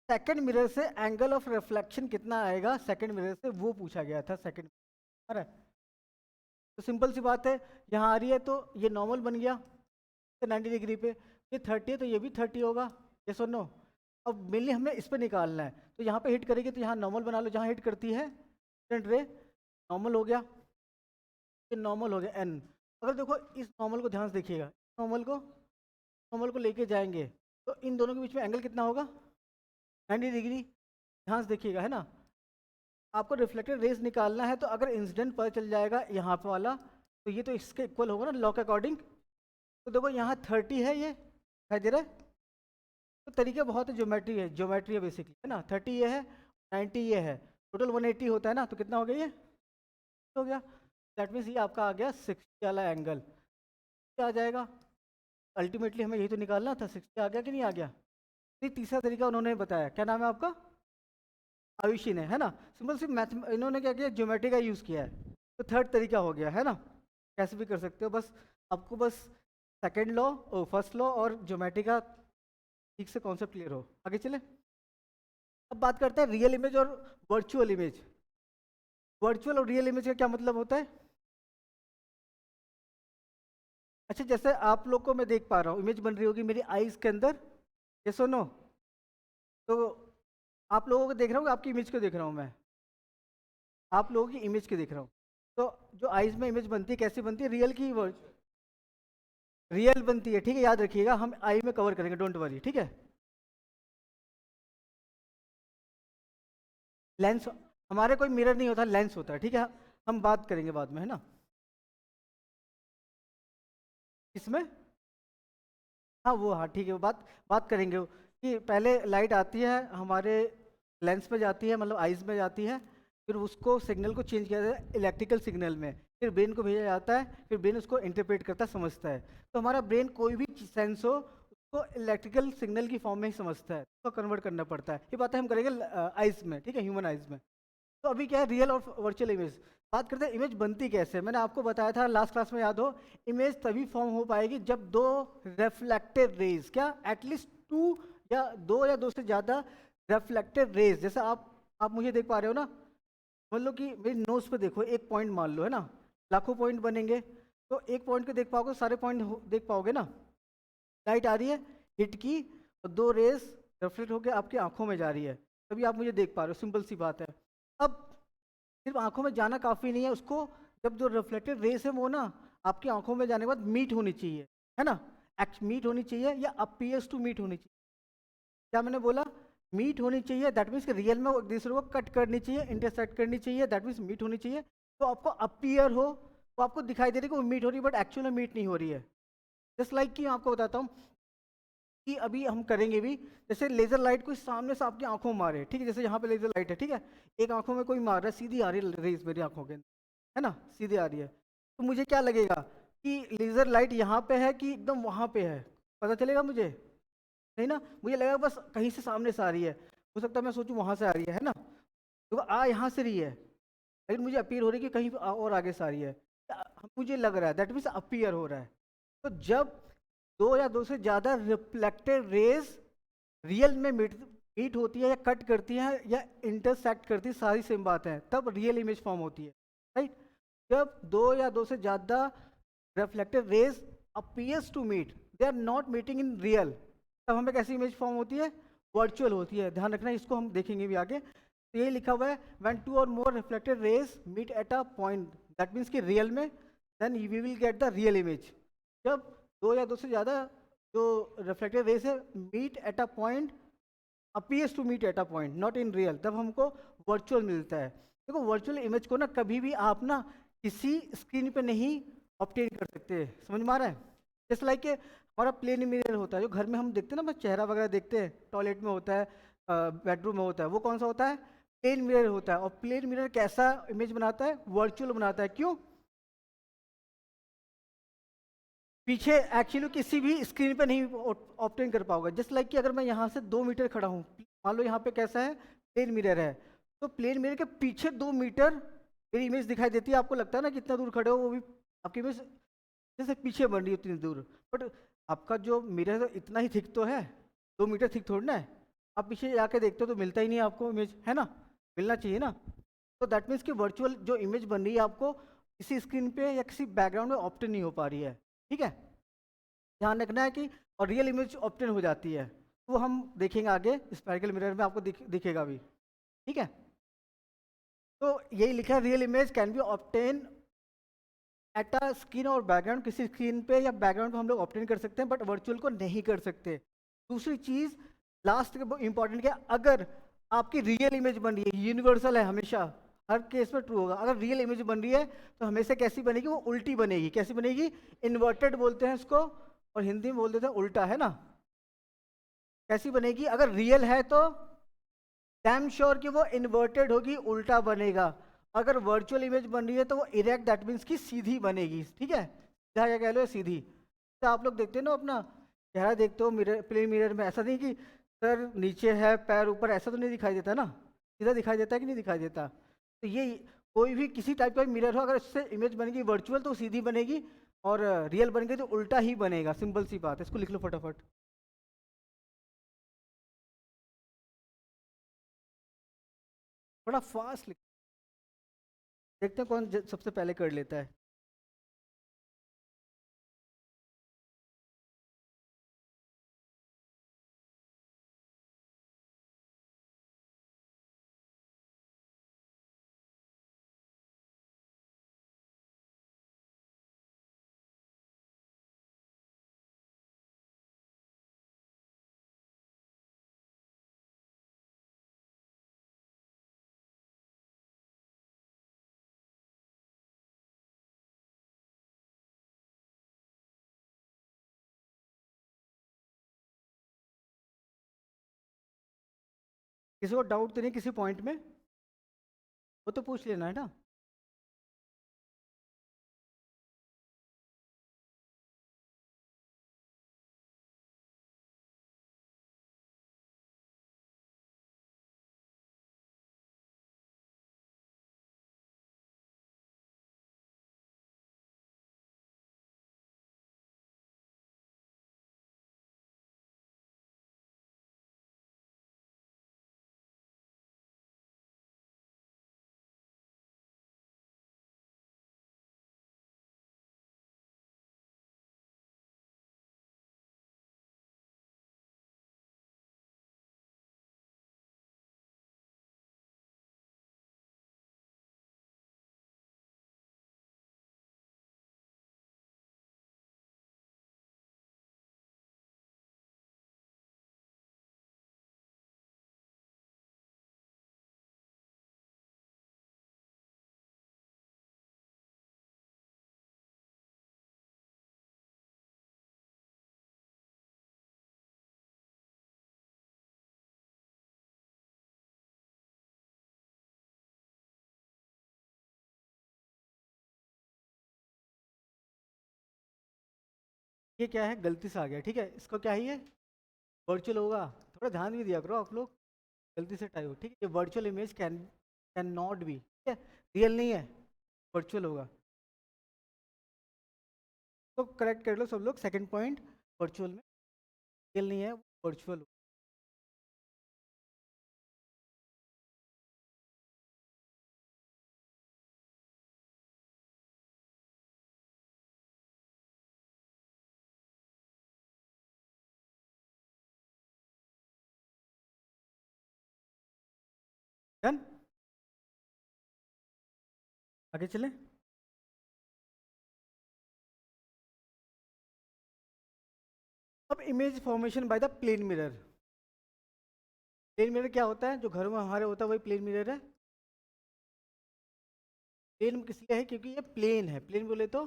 सेकंड मिरर से एंगल ऑफ रिफ्लेक्शन कितना आएगा सेकंड मिरर से, वो पूछा गया था सेकंड। अरे तो सिंपल सी बात है, यहाँ आ रही है तो ये नॉर्मल बन गया 90 डिग्री पे, ये 30 है तो ये भी 30 होगा, ये सुनो। अब मेनली हमें इस पे निकालना है, तो यहाँ पे हिट करेगी तो यहाँ नॉर्मल बना लो, जहाँ हिट करती है रे, नॉर्मल हो गया, ये नॉर्मल हो गया एन। अगर देखो इस नॉर्मल को ध्यान से देखिएगा, नॉर्मल को लेके जाएंगे तो इन दोनों के बीच में एंगल कितना होगा, 90 डिग्री, ध्यान से देखिएगा, है ना। आपको रिफ्लेक्टेड रेज निकालना है, तो अगर इंसिडेंट पता चल जाएगा यहाँ पे वाला, तो ये तो इसके इक्वल होगा ना लॉ के अकॉर्डिंग। तो देखो यहाँ 30 है, ये दिखाई दे रहा है, तो तरीका बहुत है, ज्योमेट्री है बेसिकली, है ना। 30 ये है, 90 ये है, टोटल 180 होता है ना, तो कितना हो गया, ये हो गया। दैट मीन्स ये आपका आ गया 60 वाला एंगल, क्या आ जाएगा, अल्टीमेटली हमें यही तो निकालना था, 60 आ गया कि नहीं आ गया। ये तीसरा तरीका उन्होंने बताया, क्या नाम है आपका, आयुषी ने, है ना। सिंपल सी मैथ, इन्होंने क्या किया, ज्योमेट्री का यूज़ किया है। तो थर्ड तरीका हो गया, है ना, कैसे भी कर सकते हो, बस आपको बस सेकेंड लॉ, फर्स्ट लॉ और ज्योमेट्री का ठीक से कॉन्सेप्ट क्लियर हो। आगे चले, अब बात करते हैं रियल इमेज और वर्चुअल इमेज। वर्चुअल और रियल इमेज का क्या मतलब होता है? अच्छा, जैसे आप लोग को मैं देख पा रहा हूँ, इमेज बन रही होगी मेरी आईज के अंदर, ये सुनो, तो आप लोगों को देख रहा हूँ, आपकी इमेज को देख रहा हूँ मैं, आप लोगों की इमेज को देख रहा हूँ। तो जो आईज में इमेज बनती है कैसी बनती है, रियल की रियल बनती है, ठीक है, याद रखिएगा, हम आई में कवर करेंगे, डोंट वरी, ठीक है। लेंस, हमारे कोई मिरर नहीं होता, लेंस होता है, ठीक है, हम बात करेंगे बाद में, है ना, इसमें। हाँ वो, हाँ ठीक है, वो बात करेंगे कि पहले लाइट आती है हमारे लेंस में जाती है, मतलब आइज में जाती है, फिर उसको सिग्नल को चेंज किया जाता है इलेक्ट्रिकल सिग्नल में, फिर ब्रेन को भेजा जाता है, फिर ब्रेन उसको इंटरप्रेट करता है, समझता है। तो हमारा ब्रेन कोई भी सेंस हो उसको इलेक्ट्रिकल सिग्नल की फॉर्म में ही समझता है, उसको कन्वर्ट करना पड़ता है। ये बातें हम करेंगे आइज में, ठीक है, ह्यूमन आइज में। तो अभी क्या है, रियल और वर्चुअल इमेज बात करते हैं। इमेज बनती कैसे, मैंने आपको बताया था लास्ट क्लास में, याद हो, इमेज तभी फॉर्म हो पाएगी जब दो रिफ्लेक्टेड रेज, क्या एटलीस्ट दो से ज़्यादा रिफ्लेक्टेड रेज, जैसे आप मुझे देख पा रहे हो ना, मान लो कि मेरी नोज पे देखो, एक पॉइंट मान लो, है ना, लाखों पॉइंट बनेंगे, तो एक पॉइंट को देख पाओगे, सारे पॉइंट देख पाओगे ना। लाइट आ रही है, हिट की, और दो रेज रिफ्लेक्ट होकर आपकी आंखों में जा रही है, तभी आप मुझे देख पा रहे हो, सिंपल सी बात है। अब सिर्फ आंखों में जाना काफ़ी नहीं है, उसको जब जो रिफ्लेक्टेड रेस है वो ना आपकी आंखों में जाने के बाद मीट होनी चाहिए, है ना, मीट होनी चाहिए या अपीयर्स टू मीट होनी चाहिए। क्या मैंने बोला, मीट होनी चाहिए, दैट मीन्स रियल में वो एक दूसरे को कट करनी चाहिए, इंटरसेक्ट करनी चाहिए, दैट मीन्स मीट होनी चाहिए। तो आपको अपीयर हो, तो आपको दिखाई दे रही है कि वो मीट हो रही है, बट एक्चुअल में मीट नहीं हो रही है। जस्ट लाइक कि मैं आपको बताता हूँ कि अभी हम करेंगे भी, जैसे लेजर लाइट कोई सामने से आपकी आंखों में मारे, ठीक है, जैसे यहाँ पे लेजर लाइट है, ठीक है, एक आंखों में कोई मार रहा है, सीधी आ रही है रेज मेरी आंखों के, है ना, सीधी आ रही है, तो मुझे क्या लगेगा कि लेजर लाइट यहाँ पे है कि एकदम वहाँ पे है, पता चलेगा मुझे? नहीं ना, मुझे लगेगा बस कहीं से सामने से आ रही है, हो सकता है मैं सोचूं वहाँ से आ रही है ना, तो आ यहाँ से रही है, लेकिन मुझे अपीयर हो रही है कि कहीं और आगे से आ रही है, मुझे लग रहा है, दैट मीन्स अपीयर हो रहा है। तो जब दो या दो से ज़्यादा रिफ्लेक्टेड रेज रियल में मीट होती है या कट करती है या इंटरसेक्ट करती है, सारी सेम बात है, तब रियल इमेज फॉर्म होती है, राइट। जब दो या दो से ज़्यादा reflected rays appears to meet, they are not meeting in real, तब हमें कैसी इमेज फॉर्म होती है? वर्चुअल होती है, ध्यान रखना, इसको हम देखेंगे भी आगे। तो ये लिखा हुआ है व्हेन टू और more reflected rays meet at a point, that means कि रियल में, then we will get the real image. जब दो या दो से ज़्यादा जो रिफ्लेक्टेड रेज है meet at a point, appears to meet at a point not in real, तब हमको वर्चुअल मिलता है। देखो वर्चुअल इमेज को ना कभी भी आप ना किसी स्क्रीन पे नहीं ऑब्टेन कर सकते, समझ में आ रहा है? जैसे लाइक हमारा प्लेन मिरर होता है जो घर में हम देखते हैं ना, बस चेहरा वगैरह देखते हैं, टॉयलेट में होता है, बेडरूम में होता है, वो कौन सा होता है? प्लेन मिरर होता है। और प्लेन मिरर कैसा इमेज बनाता है? वर्चुअल बनाता है। क्यों? पीछे एक्चुअली किसी भी स्क्रीन पे नहीं ऑब्टेन कर पाओगे। जस्ट लाइक कि अगर मैं यहाँ से 2 मीटर खड़ा हूँ, मान लो यहाँ पे कैसा है, प्लेन मिरर है, तो प्लेन मिरर के पीछे 2 मीटर मेरी इमेज दिखाई देती है। आपको लगता है ना कितना दूर खड़े हो, वो भी आपकी इमेज जैसे पीछे बन रही है उतनी दूर, बट आपका जो मिरर है इतना ही थिक तो है, 2 मीटर थिक थोड़ी ना है। आप पीछे जाके देखते हो तो मिलता ही नहीं है आपको इमेज, है ना, मिलना चाहिए ना। तो दैट मीन्स कि वर्चुअल जो इमेज बन रही है आपको किसी स्क्रीन पे या किसी बैकग्राउंड में ऑप्टेन नहीं हो पा रही है, ठीक है, ध्यान रखना है कि, और रियल इमेज ऑप्टेन हो जाती है, तो वो हम देखेंगे आगे स्पेरिकल मिरर में, आपको दिखेगा भी, ठीक है। तो यही लिखा है, real image can be obtain at a screen और बैकग्राउंड, किसी स्क्रीन पे या बैकग्राउंड पे हम लोग ऑप्टेन कर सकते हैं, बट वर्चुअल को नहीं कर सकते। दूसरी चीज लास्ट इंपॉर्टेंट क्या, अगर आपकी रियल इमेज बन रही है, यूनिवर्सल है, हमेशा हर केस में ट्रू होगा, अगर रियल इमेज बन रही है तो हमेशा कैसी बनेगी? वो उल्टी बनेगी। कैसी बनेगी? इन्वर्टेड बोलते हैं इसको, और हिंदी में बोल देते हैं उल्टा, है ना। कैसी बनेगी? अगर रियल है तो डैम श्योर कि वो इन्वर्टेड होगी, उल्टा बनेगा। अगर वर्चुअल इमेज बन रही है तो वो इरेक्ट, दैट मीन्स कि सीधी बनेगी, ठीक है, सीधा या कह लो सीधी। तो आप लोग देखते हो ना अपना चेहरा देखते हो मिरर, प्लेन मिरर में, ऐसा नहीं कि सर नीचे है पैर ऊपर, ऐसा तो नहीं दिखाई देता ना, सीधा दिखाई देता है कि नहीं दिखाई देता। तो ये कोई भी किसी टाइप का मिरर हो, अगर इससे इमेज बनेगी वर्चुअल तो सीधी बनेगी, और रियल बन गई तो उल्टा ही बनेगा। सिंपल सी बात है, इसको लिख लो फटाफट। थोड़ा फास्ट लिख, देखते हैं कौन सबसे पहले कर लेता है। किसी को डाउट तो नहीं किसी पॉइंट में? वो तो पूछ लेना, है ना। ये क्या है, गलती से आ गया, ठीक है, इसको क्या है ये वर्चुअल होगा। थोड़ा ध्यान भी दिया करो आप लोग, गलती से टाइप हो, ठीक है। ये virtual image can not be, ठीक है, रियल नहीं है, वर्चुअल होगा। तो करेक्ट कर लो सब लोग, सेकंड पॉइंट, वर्चुअल में रियल नहीं है, वर्चुअल। डन, आगे चले। अब image formation by the plane mirror. Plane mirror क्या होता है, जो घरों में हमारे होता है वही प्लेन मिरर है। प्लेन किस लिए है, क्योंकि ये प्लेन है, प्लेन बोले तो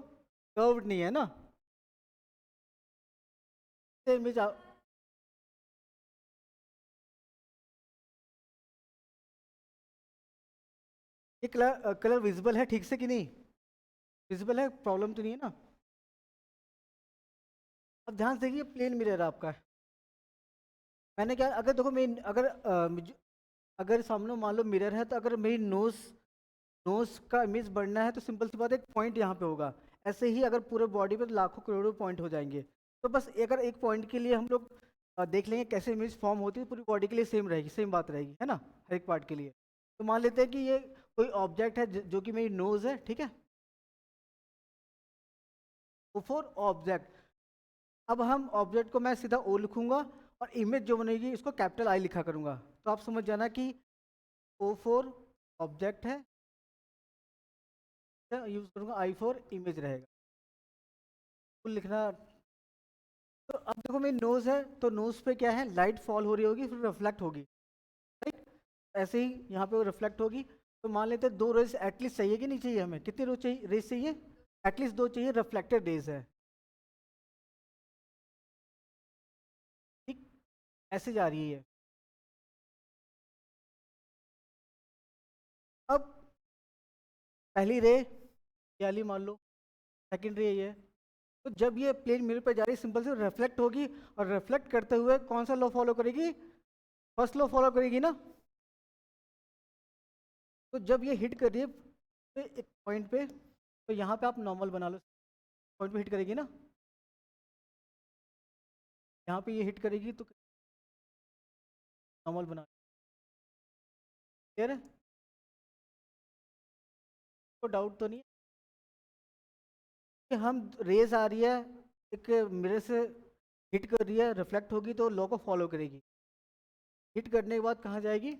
कर्व्ड नहीं है ना। इमेज ये कलर कलर विजिबल है ठीक से कि नहीं, विजिबल है, प्रॉब्लम तो नहीं है ना। अब ध्यान से देखिए, प्लेन मिरर आपका है। मैंने क्या, अगर देखो मैं अगर अगर सामने मान लो मिरर है, तो अगर मेरी नोज का इमेज बढ़ना है तो सिंपल सी बात है, एक पॉइंट यहाँ पे होगा। ऐसे ही अगर पूरे बॉडी पे लाखों करोड़ों पॉइंट हो जाएंगे, तो बस अगर एक पॉइंट के लिए हम लोग देख लेंगे कैसे इमेज फॉर्म होती है, पूरी बॉडी के लिए सेम रहेगी, सेम बात रहेगी, है ना, हर एक पार्ट के लिए। तो मान लेते हैं कि ये कोई ऑब्जेक्ट है जो कि मेरी नोज है, ठीक है, ओ फॉर ऑब्जेक्ट। अब हम ऑब्जेक्ट को मैं सीधा ओ लिखूंगा, और इमेज जो बनेगी इसको कैपिटल आई लिखा करूंगा। तो आप समझ जाना कि ओ फॉर ऑब्जेक्ट है, यूज करूंगा, आई फॉर इमेज रहेगा, फुल लिखना। तो अब देखो मेरी नोज है, तो नोज पे क्या है, लाइट फॉल हो रही होगी, फिर रिफ्लेक्ट होगी, राइट। ऐसे ही यहाँ पे रिफ्लेक्ट होगी। तो मान लेते हैं दो रेज एटलीस्ट चाहिए कि नहीं चाहिए, हमें कितनी रोज चाहिए, रेज चाहिए, एटलीस्ट दो चाहिए, रिफ्लेक्टेड रेज है, ठीक। ऐसे जा रही है। अब पहली रे ये वाली मान लो, सेकंड रे ये है। तो जब ये प्लेन मिरर पे जा रही है, सिंपल से रिफ्लेक्ट होगी, और रिफ्लेक्ट करते हुए कौन सा लॉ फॉलो करेगी, फर्स्ट लॉ फॉलो करेगी ना। तो जब ये हिट कर रही है तो एक पॉइंट पे, तो यहाँ पे आप नॉर्मल बना लो, पॉइंट पे हिट करेगी ना, यहाँ पे ये हिट करेगी तो नॉर्मल बना, क्लियर है, तो डाउट तो नहीं है कि हम रेज आ रही है, एक मिरर से हिट कर रही है, रिफ्लेक्ट होगी तो लॉ को फॉलो करेगी। हिट करने के बाद कहाँ जाएगी,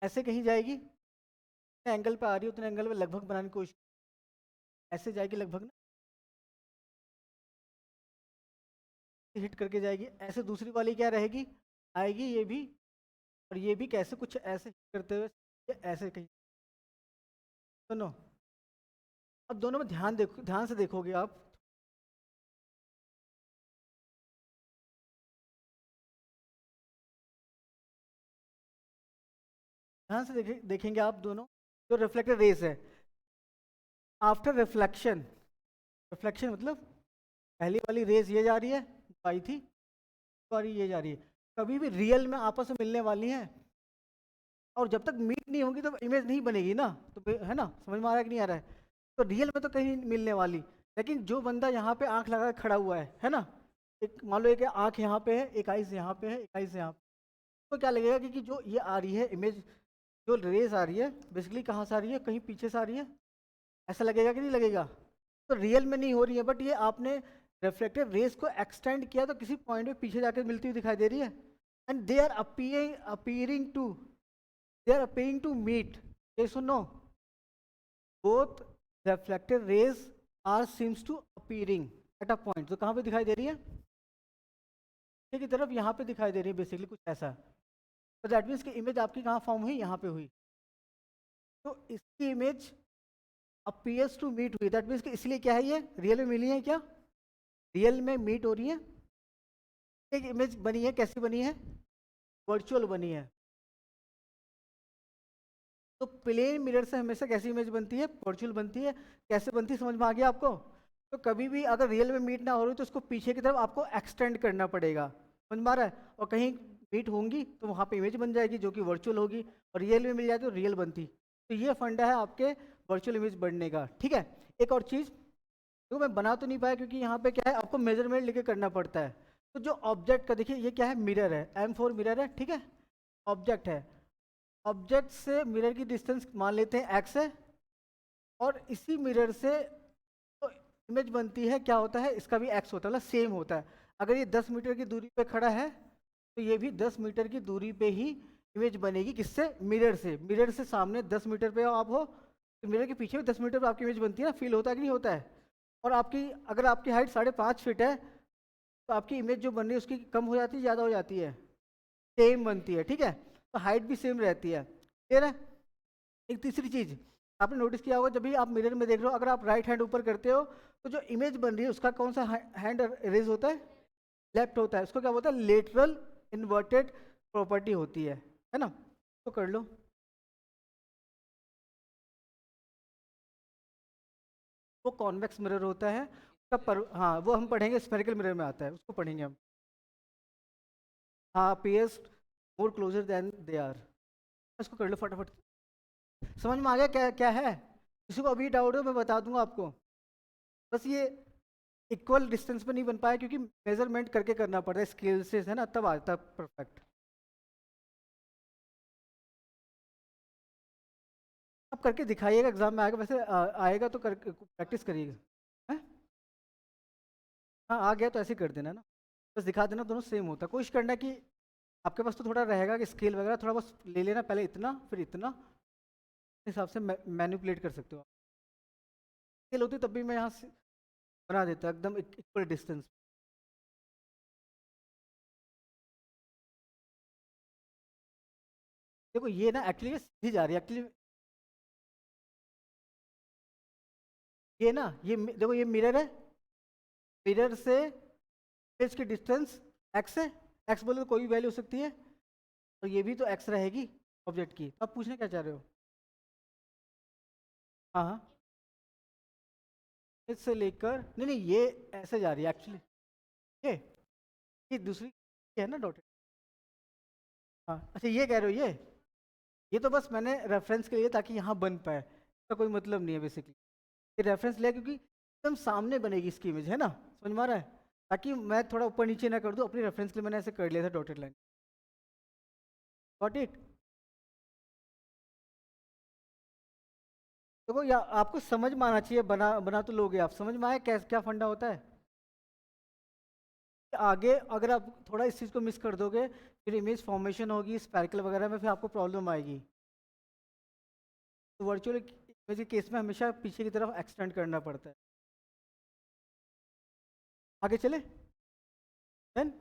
ऐसे कहीं जाएगी, जितने एंगल पे आ रही है उतने एंगल पे लगभग बनाने की कोशिश, ऐसे जाएगी लगभग ना, हिट करके जाएगी। ऐसे दूसरी वाली क्या रहेगी, आएगी ये भी, और ये भी कैसे कुछ ऐसे hit करते हुए ये ऐसे कहीं, सुनो। अब दोनों में ध्यान देखो, ध्यान से देखोगे आप, ध्यान से देखेंगे आप दोनों, जो रिफ्लेक्टेड रेस है, आफ्टर रिफ्लेक्शन, रिफ्लेक्शन मतलब पहली वाली रेस ये जा रही है, आई थी, सॉरी ये जा रही है, कभी भी रियल में आपस में मिलने वाली है, और जब तक मीट नहीं होगी तो इमेज नहीं बनेगी ना, तो है ना, समझ में आ रहा है कि नहीं आ रहा है। तो रियल में तो कहीं नहीं मिलने वाली, लेकिन जो बंदा यहाँ पे आंख लगा के खड़ा हुआ है ना, एक मान लो एक आंख यहाँ पे है, एक आइज यहाँ पे है, एक आइज यहाँ पे, तो क्या लगेगा कि जो ये आ रही है इमेज, जो रेज आ रही है बेसिकली कहाँ से आ रही है, कहीं पीछे से आ रही है, ऐसा लगेगा कि नहीं लगेगा। तो रियल में नहीं हो रही है, बट ये आपने रिफ्लेक्टेड रेज को एक्सटेंड किया तो किसी पॉइंट पे पीछे जाकर मिलती हुई दिखाई दे रही है, and they are appearing to meet, yes or no, both reflected rays are seems to appearing at a point, तो कहाँ पे दिखाई दे रही है, पीछे की तरफ, यहाँ पे दिखाई दे रही है बेसिकली कुछ ऐसा। तो दैट मीन्स कि इमेज आपकी कहाँ फॉर्म हुई, यहाँ पे हुई, तो इसकी इमेज अपीयर्स टू मीट हुई, दैट मीन्स कि इसलिए क्या है, ये रियल में मिली है क्या, रियल में मीट हो रही है, एक इमेज बनी है, कैसी बनी है, वर्चुअल बनी है। तो प्लेन मिरर से हमेशा कैसी इमेज बनती है, वर्चुअल बनती है। कैसे बनती है समझ में आ गया आपको, तो कभी भी अगर रियल में मीट ना हो रही तो उसको पीछे की तरफ आपको एक्सटेंड करना पड़ेगा, समझ में आ रहा है? और कहीं मीट होंगी तो वहाँ पे इमेज बन जाएगी जो कि वर्चुअल होगी, और रियल में मिल जाए तो रियल बनती। तो ये फंडा है आपके वर्चुअल इमेज बनने का, ठीक है। एक और चीज़, तो मैं बना तो नहीं पाया क्योंकि यहाँ पे क्या है, आपको मेजरमेंट लेके करना पड़ता है। तो जो ऑब्जेक्ट का देखिए, ये क्या है, मिरर है, M4 मिरर है, ठीक है, ऑब्जेक्ट है। ऑब्जेक्ट से मिरर की डिस्टेंस मान लेते हैं x है, और इसी मिरर से तो इमेज बनती है, क्या होता है, इसका भी x होता है, मतलब सेम होता है। अगर ये 10 मीटर की दूरी पे खड़ा है तो ये भी 10 मीटर की दूरी पे ही इमेज बनेगी, किससे, मिरर से। मिरर से सामने 10 मीटर पे आप हो तो मिरर के पीछे भी 10 मीटर पे आपकी इमेज बनती है ना, फील होता है कि नहीं होता है? और आपकी, अगर आपकी हाइट 5.5 फीट है तो आपकी इमेज जो बन रही है उसकी कम हो जाती है, ज़्यादा हो जाती है, सेम बनती है, ठीक है। तो हाइट भी सेम रहती है, क्लियर है? एक तीसरी चीज आपने नोटिस किया होगा, जब भी आप मिरर में देख रहे हो, अगर आप राइट हैंड ऊपर करते हो तो जो इमेज बन रही है उसका कौन सा हैंड रेज होता है, लेफ्ट होता है। उसको क्या बोलता है, लेटरल इन्वर्टेड प्रॉपर्टी होती है ना? तो कर लो। वो कॉन्वेक्स मिरर होता है उसका पर, हाँ वो हम पढ़ेंगे, स्फेरिकल मिरर में आता है, उसको पढ़ेंगे हम। हाँ, appears more closer than they are. इसको कर लो फटाफट। समझ में आ गया क्या क्या है? किसी को अभी डाउट हो मैं बता दूंगा आपको। बस ये इक्वल डिस्टेंस पे नहीं बन पाया क्योंकि मेजरमेंट करके करना पड़ता है, स्केल से, है ना, तब आता है परफेक्ट। आप करके दिखाइएगा, एग्जाम में आएगा वैसे, आएगा तो कर प्रैक्टिस करिएगा। हैं? हाँ आ गया तो ऐसे ही कर देना ना, बस दिखा देना, दोनों सेम होता है। कोशिश करना कि आपके पास तो थोड़ा रहेगा कि स्केल वगैरह थोड़ा बस ले लेना, पहले इतना फिर इतना, इस हिसाब से मैनिपुलेट कर सकते हो आप। स्केल होती तब भी मैं यहाँ से बना देता एकदम इक्वल डिस्टेंस। देखो ये ना एक्चुअली ये सीधी जा रही है एक्चुअली, ये ना देखो ये मिरर है, मिरर से फेस की डिस्टेंस एक्स है, एक्स बोले तो कोई भी वैल्यू हो सकती है, और ये भी तो एक्स रहेगी ऑब्जेक्ट की। अब पूछना क्या चाह रहे हो? हाँ हाँ, इससे लेकर, नहीं नहीं ये ऐसे जा रही है एक्चुअली, ये ये दूसरी ये है ना डॉटेड। हाँ अच्छा, ये कह रहे हो ये तो बस मैंने रेफरेंस के लिए ताकि यहाँ बन पाए, इसका कोई मतलब नहीं है बेसिकली। ये रेफरेंस लिया क्योंकि एकदम सामने बनेगी इसकी इमेज, है ना, समझ में आ रहा है? ताकि मैं थोड़ा ऊपर नीचे ना कर दूँ, अपनी रेफरेंस के लिए मैंने ऐसे कर लिया था डॉटेड लाइन। Got it? देखो या आपको समझ में आना चाहिए, बना बना तो लोगे आप, समझ में आया क्या क्या फंडा होता है? आगे अगर आप थोड़ा इस चीज़ को मिस कर दोगे फिर इमेज फॉर्मेशन होगी स्पेरिकल वगैरह में, फिर आपको प्रॉब्लम आएगी। तो वर्चुअल इमेज के केस में हमेशा पीछे की तरफ एक्सटेंड करना पड़ता है। आगे चले देन।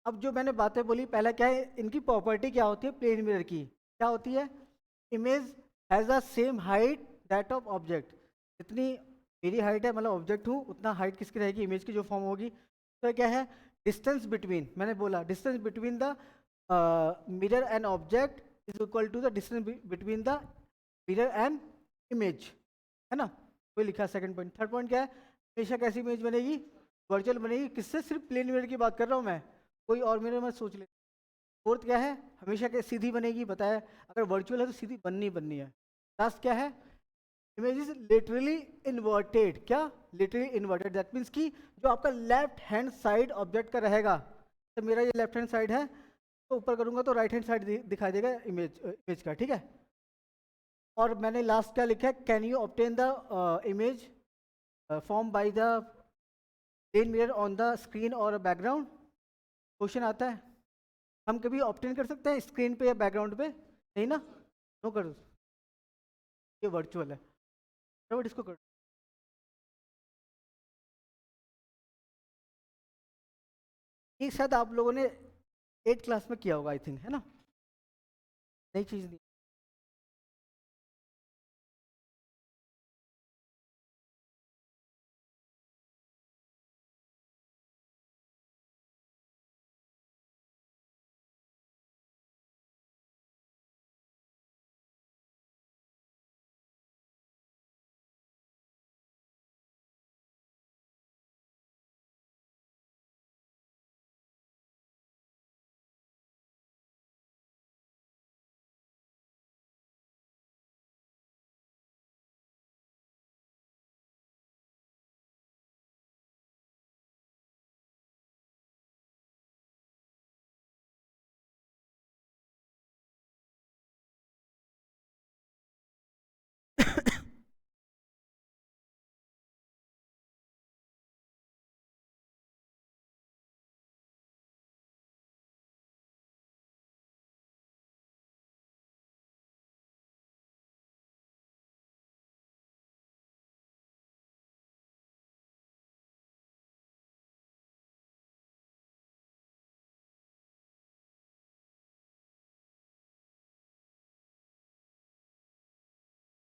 अब जो मैंने बातें बोली, पहला क्या है, इनकी प्रॉपर्टी क्या होती है प्लेन मिरर की, क्या होती है, image has a same height that of object. जितनी मेरी हाइट है, मतलब ऑब्जेक्ट हूँ, उतना हाइट किसकी रहेगी, इमेज की जो फॉर्म होगी। तो क्या है, डिस्टेंस बिटवीन, मैंने बोला distance between the mirror and object is equal to the distance between the mirror and image, है ना? कोई लिखा सेकंड पॉइंट। थर्ड पॉइंट क्या है, हमेशा कैसी इमेज बनेगी, वर्चुअल बनेगी, किससे, सिर्फ प्लेन मिरर की बात कर रहा हूँ मैं, कोई और मिरर मत सोच ले। फोर्थ क्या है, हमेशा क्या सीधी बनेगी, बताया, अगर वर्चुअल है तो सीधी बननी बननी है। लास्ट क्या है, इमेज इज लिटरली इन्वर्टेड, क्या, लिटरली इन्वर्टेड, दैट मीन्स कि जो आपका लेफ्ट हैंड साइड ऑब्जेक्ट का रहेगा, तो मेरा ये लेफ्ट हैंड साइड है, तो ऊपर करूंगा तो राइट हैंड साइड दिखाई देगा इमेज का, ठीक है। और मैंने लास्ट क्या लिखा है, can you obtain the image form by the plane mirror on the screen और बैकग्राउंड, क्वेश्चन आता है। हम कभी ऑब्टेन कर सकते हैं स्क्रीन पे या बैकग्राउंड पे? नहीं ना, नो कर, ये वर्चुअल है, बट इसको कर। ये शायद आप लोगों ने 8 क्लास में किया होगा आई थिंक, है ना, नई चीज़ नहीं।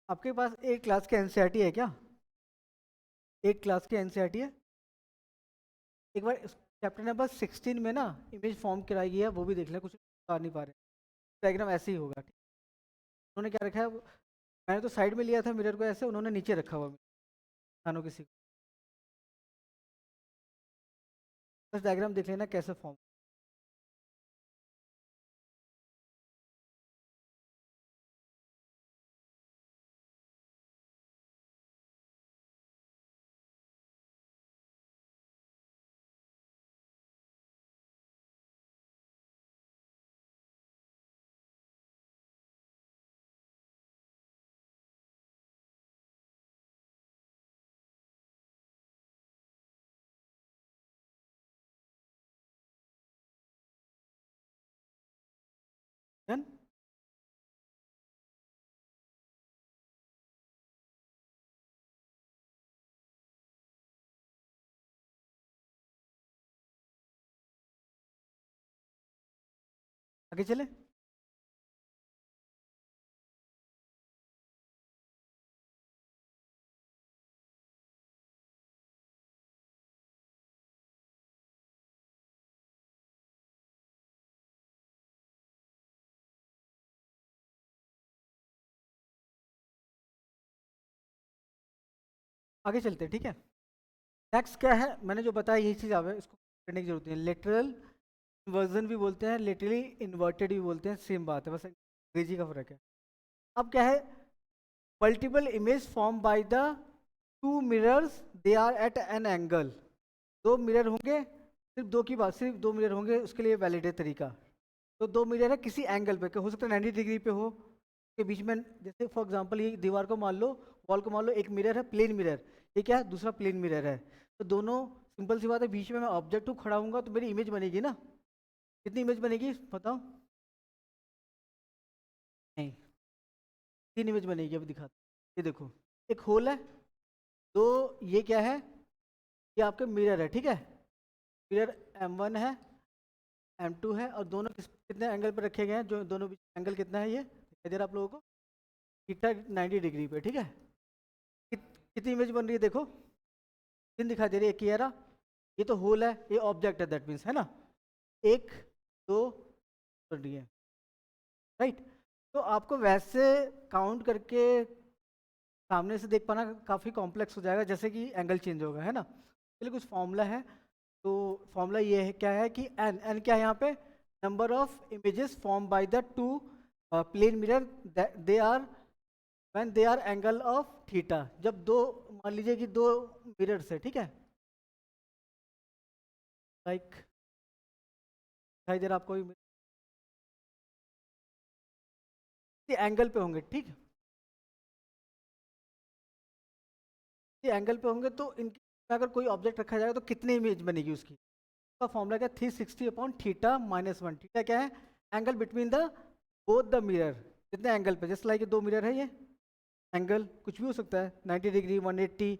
आपके पास एक क्लास के एनसीईआरटी है क्या? एक क्लास की एनसीईआरटी है? एक बार चैप्टर नंबर 16 में ना इमेज फॉर्म कराई गई है, वो भी देख लें, कुछ कर नहीं पा रहे। डायग्राम ऐसे ही होगा, ठीक। उन्होंने क्या रखा है मैंने तो साइड में लिया था मिरर को ऐसे, उन्होंने नीचे रखा हुआ खानों किसी को। बस डायग्राम देख लेना कैसे फॉर्म। डन। आगे चले। आगे चलते हैं, ठीक है। नेक्स्ट क्या है, मैंने जो बताया यही चीज़ आप इसको करने की जरूरत नहीं है। लिटरल इन्वर्जन भी बोलते हैं, लिटरली इन्वर्टेड भी बोलते हैं, सेम बात है, बस अंग्रेजी का फर्क है। अब क्या है, multiple image form by the two mirrors, they are at an angle. दो मिरर होंगे, सिर्फ दो की बात, सिर्फ दो मिरर होंगे, उसके लिए वैलिड है तरीका। तो दो मिरर है किसी एंगल पे, हो सकता है 90 डिग्री पे हो के बीच में, जैसे फॉर एग्जांपल ये दीवार को मान लो, वॉल को मान लो, एक मिरर है प्लेन मिरर, ये क्या है, दूसरा प्लेन मिरर है। तो दोनों, सिंपल सी बात है, बीच में मैं ऑब्जेक्ट हूँ, खड़ा हूँगा तो मेरी इमेज बनेगी ना। कितनी इमेज बनेगी बताओ? नहीं, तीन इमेज बनेगी, अभी दिखाता हूं। ये देखो, एक होल है, दो, ये क्या है, ये आपके मिरर है, ठीक है। मिरर M1 है, M2 है, और दोनों कितने एंगल पे रखे गए हैं, जो दोनों बीच एंगल कितना है, ये दिखाई दे रहा है आप लोगों को, थीटा 90 डिग्री पे, ठीक है। कितनी इमेज बन रही है देखो, तीन दिखाई दे रही है, एक ये रहा, ये तो होल है, ये ऑब्जेक्ट है, दैट मीन्स, है ना। एक, दो बन रही है, राइट। तो आपको वैसे काउंट करके सामने से देख पाना काफ़ी कॉम्प्लेक्स हो जाएगा, जैसे कि एंगल चेंज होगा, है ना। चलिए कुछ फॉर्मूला है। तो फॉर्मूला ये है, क्या है कि एन एन क्या है यहाँ पे, number of images form by the two plane mirror, they are when they are angle of theta. जब दो, मान लीजिए कि दो मिरर्स है, ठीक है, लाइक दिखाई दे रहा आपको, एंगल पे होंगे, ठीक है, ये एंगल पे होंगे, तो इनके अगर कोई ऑब्जेक्ट रखा जाएगा तो कितनी इमेज बनेगी उसकी। का फॉर्मूला क्या, 360 upon theta minus one. Theta क्या है, angle between the both the mirror, कितने एंगल पे, जैसे लाइक दो मिरर है, ये एंगल कुछ भी हो सकता है, 90 डिग्री, 180,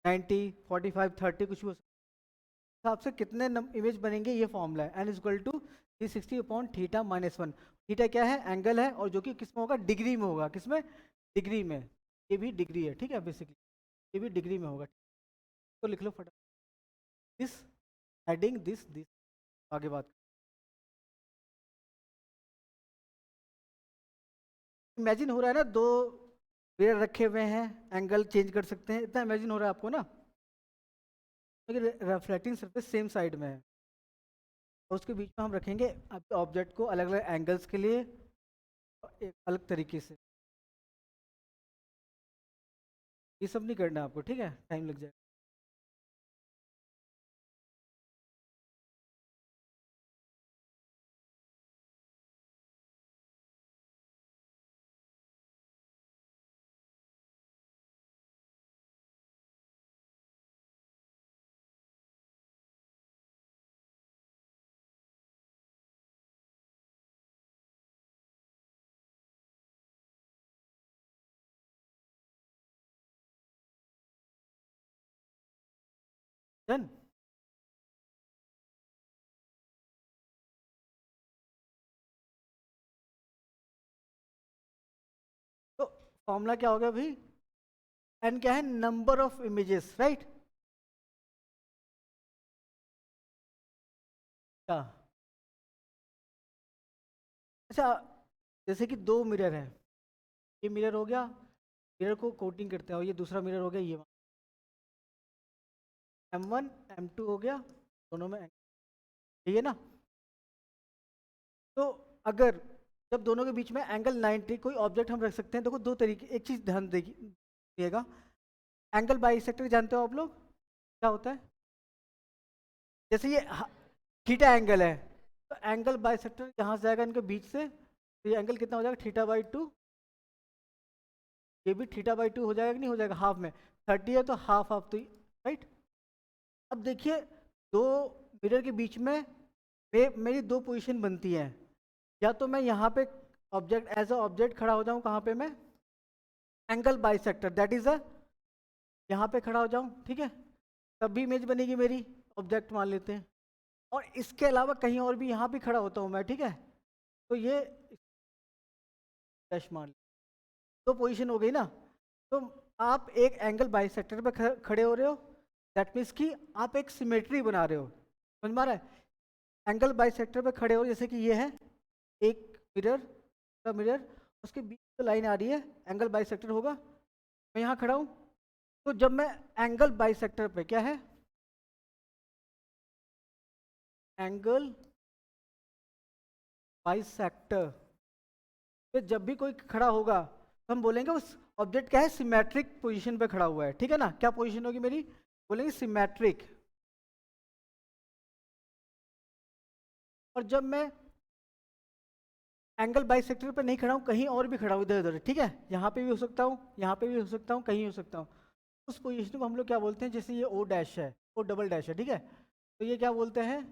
90, 45, 30, कुछ भी हो सकता है। हिसाब से कितने इमेज बनेंगे, ये फॉर्मूला है, n is equal to 360 upon theta minus one. Theta क्या है, एंगल है, और जो कि किस में होगा, डिग्री में होगा, किसमें, डिग्री में। ये भी डिग्री है, ठीक है, बेसिकली ये भी डिग्री में होगा। तो लिख लो फटाफट, दिस हेडिंग दिस, आगे बात। इमेजिन हो रहा है ना, दो मिरर रखे हुए हैं, एंगल चेंज कर सकते हैं, इतना इमेजिन हो रहा है आपको ना, क्योंकि रिफ्लेक्टिंग सरफेस सेम साइड में है, और उसके बीच में हम रखेंगे आपके ऑब्जेक्ट को अलग अलग एंगल्स के लिए, एक अलग तरीके से। ये सब नहीं करना है आपको, ठीक है, टाइम लग जाएगा। डन। तो फॉर्मूला क्या हो गया भाई? एन क्या है? Number of images, right? क्या? अच्छा, जैसे कि दो मिरर है, ये मिरर हो गया, मिरर को कोटिंग करते हैं, और ये दूसरा मिरर हो गया, ये M1 M2 हो गया, दोनों में ठीक है ना? तो अगर जब दोनों के बीच में एंगल 90, कोई ऑब्जेक्ट हम रख सकते हैं। देखो दो तरीके, एक चीज ध्यान दिएगा, एंगल बाइसेक्टर जानते हो आप लोग क्या होता है? जैसे ये थीटा एंगल है, तो एंगल बाइसेक्टर यहाँ से जाएगा इनके बीच से, तो ये एंगल कितना हो जाएगा? θ/2। ये भी θ/2 हो जाएगा कि नहीं हो जाएगा? हाफ में 30 है तो हाफ हाफ, तो राइट। अब देखिए, दो मिरर के बीच में मेरी दो पोजीशन बनती हैं। या तो मैं यहाँ पे ऑब्जेक्ट एज अ ऑब्जेक्ट खड़ा हो जाऊँ, कहाँ पे? मैं angle bisector, that is a, यहाँ पे खड़ा हो जाऊँ, ठीक है, तब भी इमेज बनेगी मेरी, ऑब्जेक्ट मान लेते हैं। और इसके अलावा कहीं और भी यहाँ भी खड़ा होता हूँ मैं, ठीक है, तो ये डैश मान, दो पोजीशन हो गई ना। तो आप एक एंगल बाइसेक्टर पे खड़े हो रहे हो, दैट मीन्स कि आप एक सिमेट्री बना रहे हो। समझ में आ रहा है? एंगल बाइसेक्टर पे खड़े हो, जैसे कि ये है एक मिरर का मिरर, उसके बीच में लाइन आ रही है, एंगल बाइसेक्टर होगा। मैं यहाँ खड़ा हूँ, तो जब मैं एंगल बाइसेक्टर पे, क्या है? एंगल बाइसेक्टर पे जब भी कोई खड़ा होगा, तो हम बोलेंगे उस ऑब्जेक्ट क्या है? सिमेट्रिक पोजीशन पे खड़ा हुआ है, ठीक है ना? क्या पोजीशन होगी मेरी? बोलेंगे सिमेट्रिक। और जब मैं एंगल बाइसेक्टर पे नहीं खड़ा हूँ, कहीं और भी खड़ा हूँ इधर उधर, ठीक है, यहाँ पे भी हो सकता हूँ, यहाँ पे भी हो सकता हूँ, कहीं हो सकता हूँ, उस पोजीशन को हम लोग क्या बोलते हैं? जैसे ये ओ डैश है, ओ डबल डैश है, ठीक है, तो ये क्या बोलते हैं?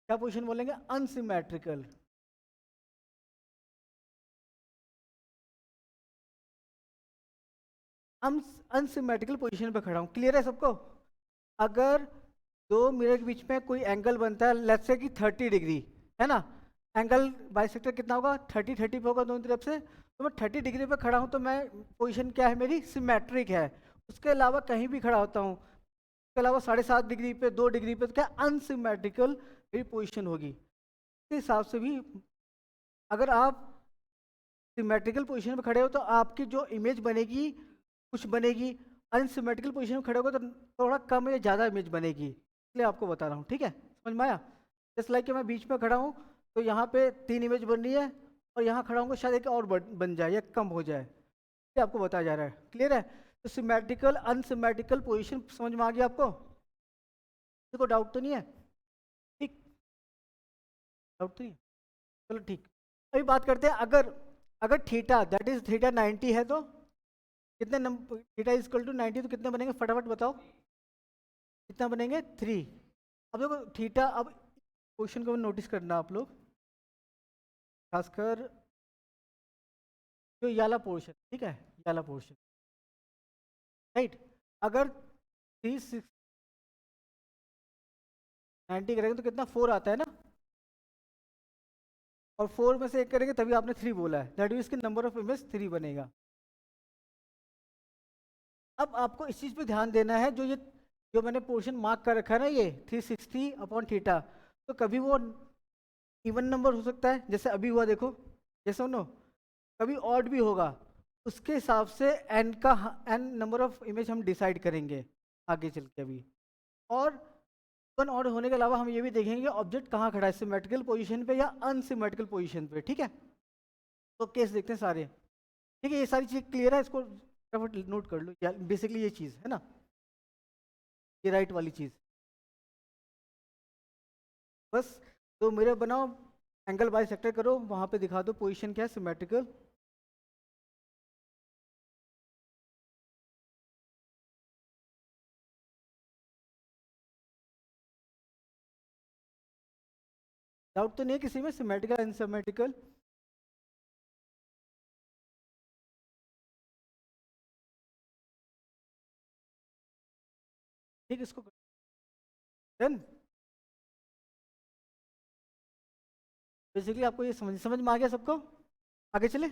क्या पोजीशन बोलेंगे? अनसिमेट्रिकल। अनसिमेट्रिकल पोजीशन पे खड़ा हूँ। क्लियर है सबको? अगर दो मिरर के बीच में कोई एंगल बनता है, लेट्स से कि 30 डिग्री, है ना? एंगल बाइसेक्टर कितना होगा? 30 पे होगा दोनों तरफ से। तो मैं 30 डिग्री पे खड़ा हूँ, तो मैं पोजीशन क्या है मेरी? सिमेट्रिक है। उसके अलावा कहीं भी खड़ा होता हूँ, उसके अलावा 7.5 डिग्री पे, 2 डिग्री पे, तो क्या अनसिमेट्रिकल मेरी पोजीशन होगी। इस हिसाब से भी अगर आप सिमेट्रिकल पोजीशन पे खड़े हो, तो आपकी जो इमेज बनेगी कुछ बनेगी, अनसिमेट्रिकल पोजीशन में खड़े होगे तो थोड़ा कम या ज़्यादा इमेज बनेगी, इसलिए आपको बता रहा हूँ, ठीक है? समझ में आया? जैसे लाइक कि मैं बीच में खड़ा हूँ, तो यहाँ पे 3 इमेज बन रही है, और यहाँ खड़ा हूँ शायद एक और बन जाए या कम हो जाए, ये आपको बताया जा रहा है। क्लियर है? तो सिमेट्रिकल अनसिमेट्रिकल पोजिशन समझ में आ गया आपको? देखो डाउट तो नहीं है? ठीक, डाउट तो नहीं है? चलो ठीक। अभी बात करते हैं, अगर अगर थीटा दैट इज थीटा 90 है, तो कितने नंबर? थीटा इजकल टू 90, तो कितने बनेंगे फटाफट बताओ? कितना बनेंगे? 3। अब देखो थीटा, अब क्वेश्चन को नोटिस करना आप लोग, खासकर जो ये वाला पोर्शन, ठीक है, ये वाला पोर्शन, राइट? अगर 390 करेंगे तो कितना? 4 आता है ना, और 4 में से एक करेंगे तभी आपने 3 बोला है, दैट मीन्स कि नंबर ऑफ इमेज 3 बनेगा। अब आपको इस चीज़ पे ध्यान देना है, जो मैंने पोर्शन मार्क कर रखा है ना, ये 360/थीटा, तो कभी वो इवन नंबर हो सकता है, जैसे अभी हुआ, देखो, जैसे सुनो, कभी ऑड भी होगा। उसके हिसाब से एन नंबर ऑफ इमेज हम डिसाइड करेंगे आगे चल के अभी। और इवन ऑड होने के अलावा हम ये भी देखेंगे ऑब्जेक्ट कहाँ खड़ा है, सिमेट्रिकल पोजीशन पे या अनसिमेट्रिकल पोजीशन पे, ठीक है? तो केस देखते हैं सारे, ठीक है? ये सारी चीज़ क्लियर है, इसको फटाफट नोट कर लो, बेसिकली ये चीज़ है ना, ये राइट वाली चीज़। बस तो मिरर बनाओ, एंगल बाई सेक्टर करो, वहाँ पे दिखा दो पोजीशन क्या है, सिमेट्रिकल। डाउट तो नहीं है किसी में? Symmetrical unsymmetrical? ठीक, इसको डन। बेसिकली आपको ये समझ में आ गया सबको? आगे चले?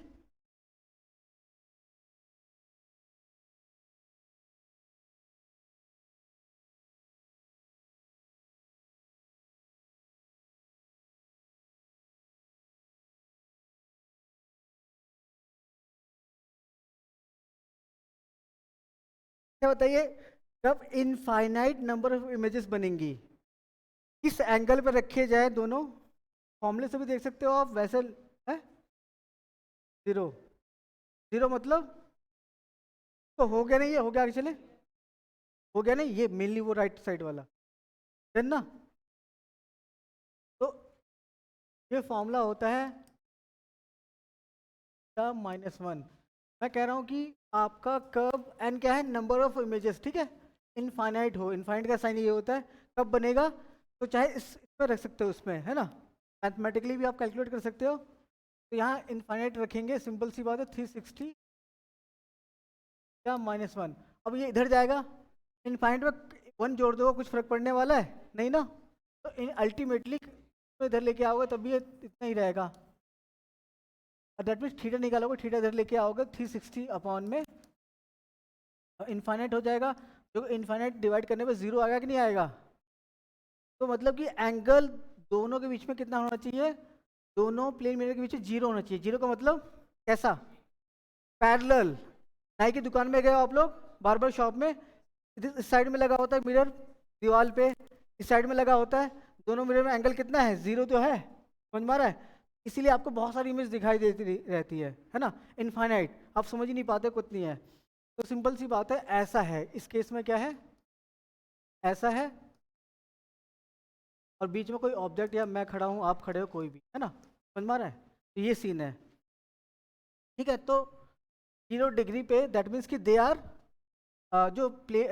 क्या बताइए, जब इनफाइनाइट नंबर ऑफ इमेजेस बनेंगी, किस एंगल पे रखे जाए दोनों, फॉर्मूले से भी देख सकते हो आप, वैसे है जीरो। जीरो मतलब तो हो गया नहीं, ये हो गया, आगे चले, हो गया नहीं, ये मेनली वो राइट साइड वाला देन ना। तो ये फॉर्मूला होता है -1। मैं कह रहा हूँ कि आपका कर्व एन क्या है, नंबर ऑफ इमेजेस, ठीक है, इनफाइनाइट हो, इनफाइनाइट का साइन ये होता है, कब बनेगा, तो चाहे इसमें रख सकते हो, उसमें है ना, मैथमेटिकली भी आप कैलकुलेट कर सकते हो। तो यहाँ इनफाइनाइट रखेंगे, सिंपल सी बात है, 360 या -1। अब ये इधर जाएगा, इनफाइनाइट में 1 जोड़ दो, कुछ फर्क पड़ने वाला है नहीं ना, तो अल्टीमेटली इधर लेके आओगे तब भी ये इतना ही रहेगा। दैट मीन्स थीटा निकालोगे, थीटा इधर लेके आओगे 360 अपॉन में इनफाइनाइट हो जाएगा, जो इनफाइनाइट डिवाइड करने पे जीरो आएगा कि नहीं आएगा। तो मतलब कि एंगल दोनों के बीच में कितना होना चाहिए, दोनों प्लेन मिरर के बीच में जीरो होना चाहिए। जीरो का मतलब कैसा, पैरेलल। नाई की दुकान में गए आप लोग, बार्बर शॉप में, इस साइड में लगा होता है मिरर दीवार पे, इस साइड में लगा होता है, दोनों मिरर में एंगल कितना है, जीरो तो है, समझ में आ रहा है, इसीलिए आपको बहुत सारी इमेज दिखाई देती रहती है ना, इनफाइनाइट, आप समझ ही नहीं पाते कितनी है। तो सिंपल सी बात है, ऐसा है, इस केस में क्या है, ऐसा है, और बीच में कोई ऑब्जेक्ट, या मैं खड़ा हूँ, आप खड़े हो, कोई भी, है ना, समझ में आ रहा है, तो ये सीन है, ठीक है। तो 0 डिग्री पे दैट मीन्स कि दे आर, जो प्ले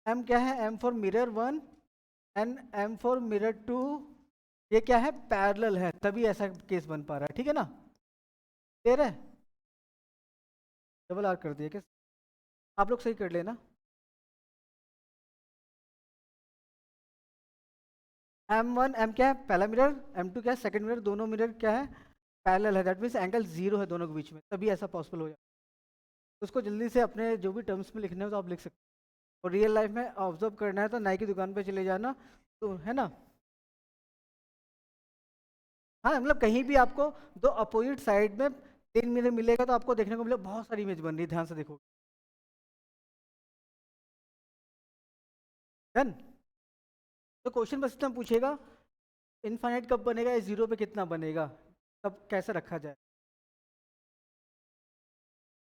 एम क्या है, M for mirror 1 and M for mirror 2, ये क्या है, पैरेलल है, तभी ऐसा केस बन पा रहा है, ठीक है ना, क्लियर है। डबल आर कर दिया क्या, आप लोग सही कर लेना। M1 एम क्या है, पहला मिरर, M2 क्या है, सेकंड मिरर, दोनों मिरर क्या है, पैरेलल है, दैट मीन्स एंगल जीरो है दोनों के बीच में, तभी ऐसा पॉसिबल हो जाए। तो उसको जल्दी से अपने जो भी टर्म्स में लिखने हो तो आप लिख सकते हो, और रियल लाइफ में ऑब्जर्व करना है तो नाई की दुकान पे चले जाना, तो है ना। हाँ, मतलब कहीं भी आपको दो अपोजिट साइड में प्लेन मिरर मिलेगा तो आपको देखने को मिलेगा, बहुत सारी इमेज बन रही है, ध्यान से देखो, डन। तो क्वेश्चन बस इतना पूछेगा, इनफाइनाइट कब बनेगा, या जीरो पे कितना बनेगा, कब कैसे रखा जाए।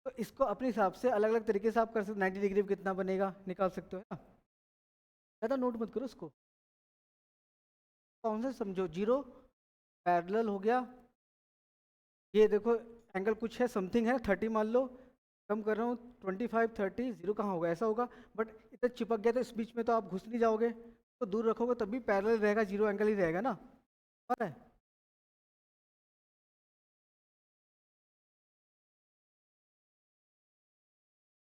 तो इसको अपने हिसाब से अलग अलग तरीके से आप कर सकते, 90 डिग्री पे कितना बनेगा निकाल सकते हो, है ना, ज़्यादा नोट मत करो उसको, कौन सा समझो, जीरो पैरेलल हो गया, ये देखो एंगल कुछ है, समथिंग है, 30 मान लो, कम कर रहा हूँ, 25 30, जीरो कहाँ होगा, ऐसा होगा, बट इधर चिपक गया तो इस बीच में तो आप घुस नहीं जाओगे, तो दूर रखोगे तब भी पैरेलल रहेगा, जीरो एंगल ही रहेगा ना, पता है।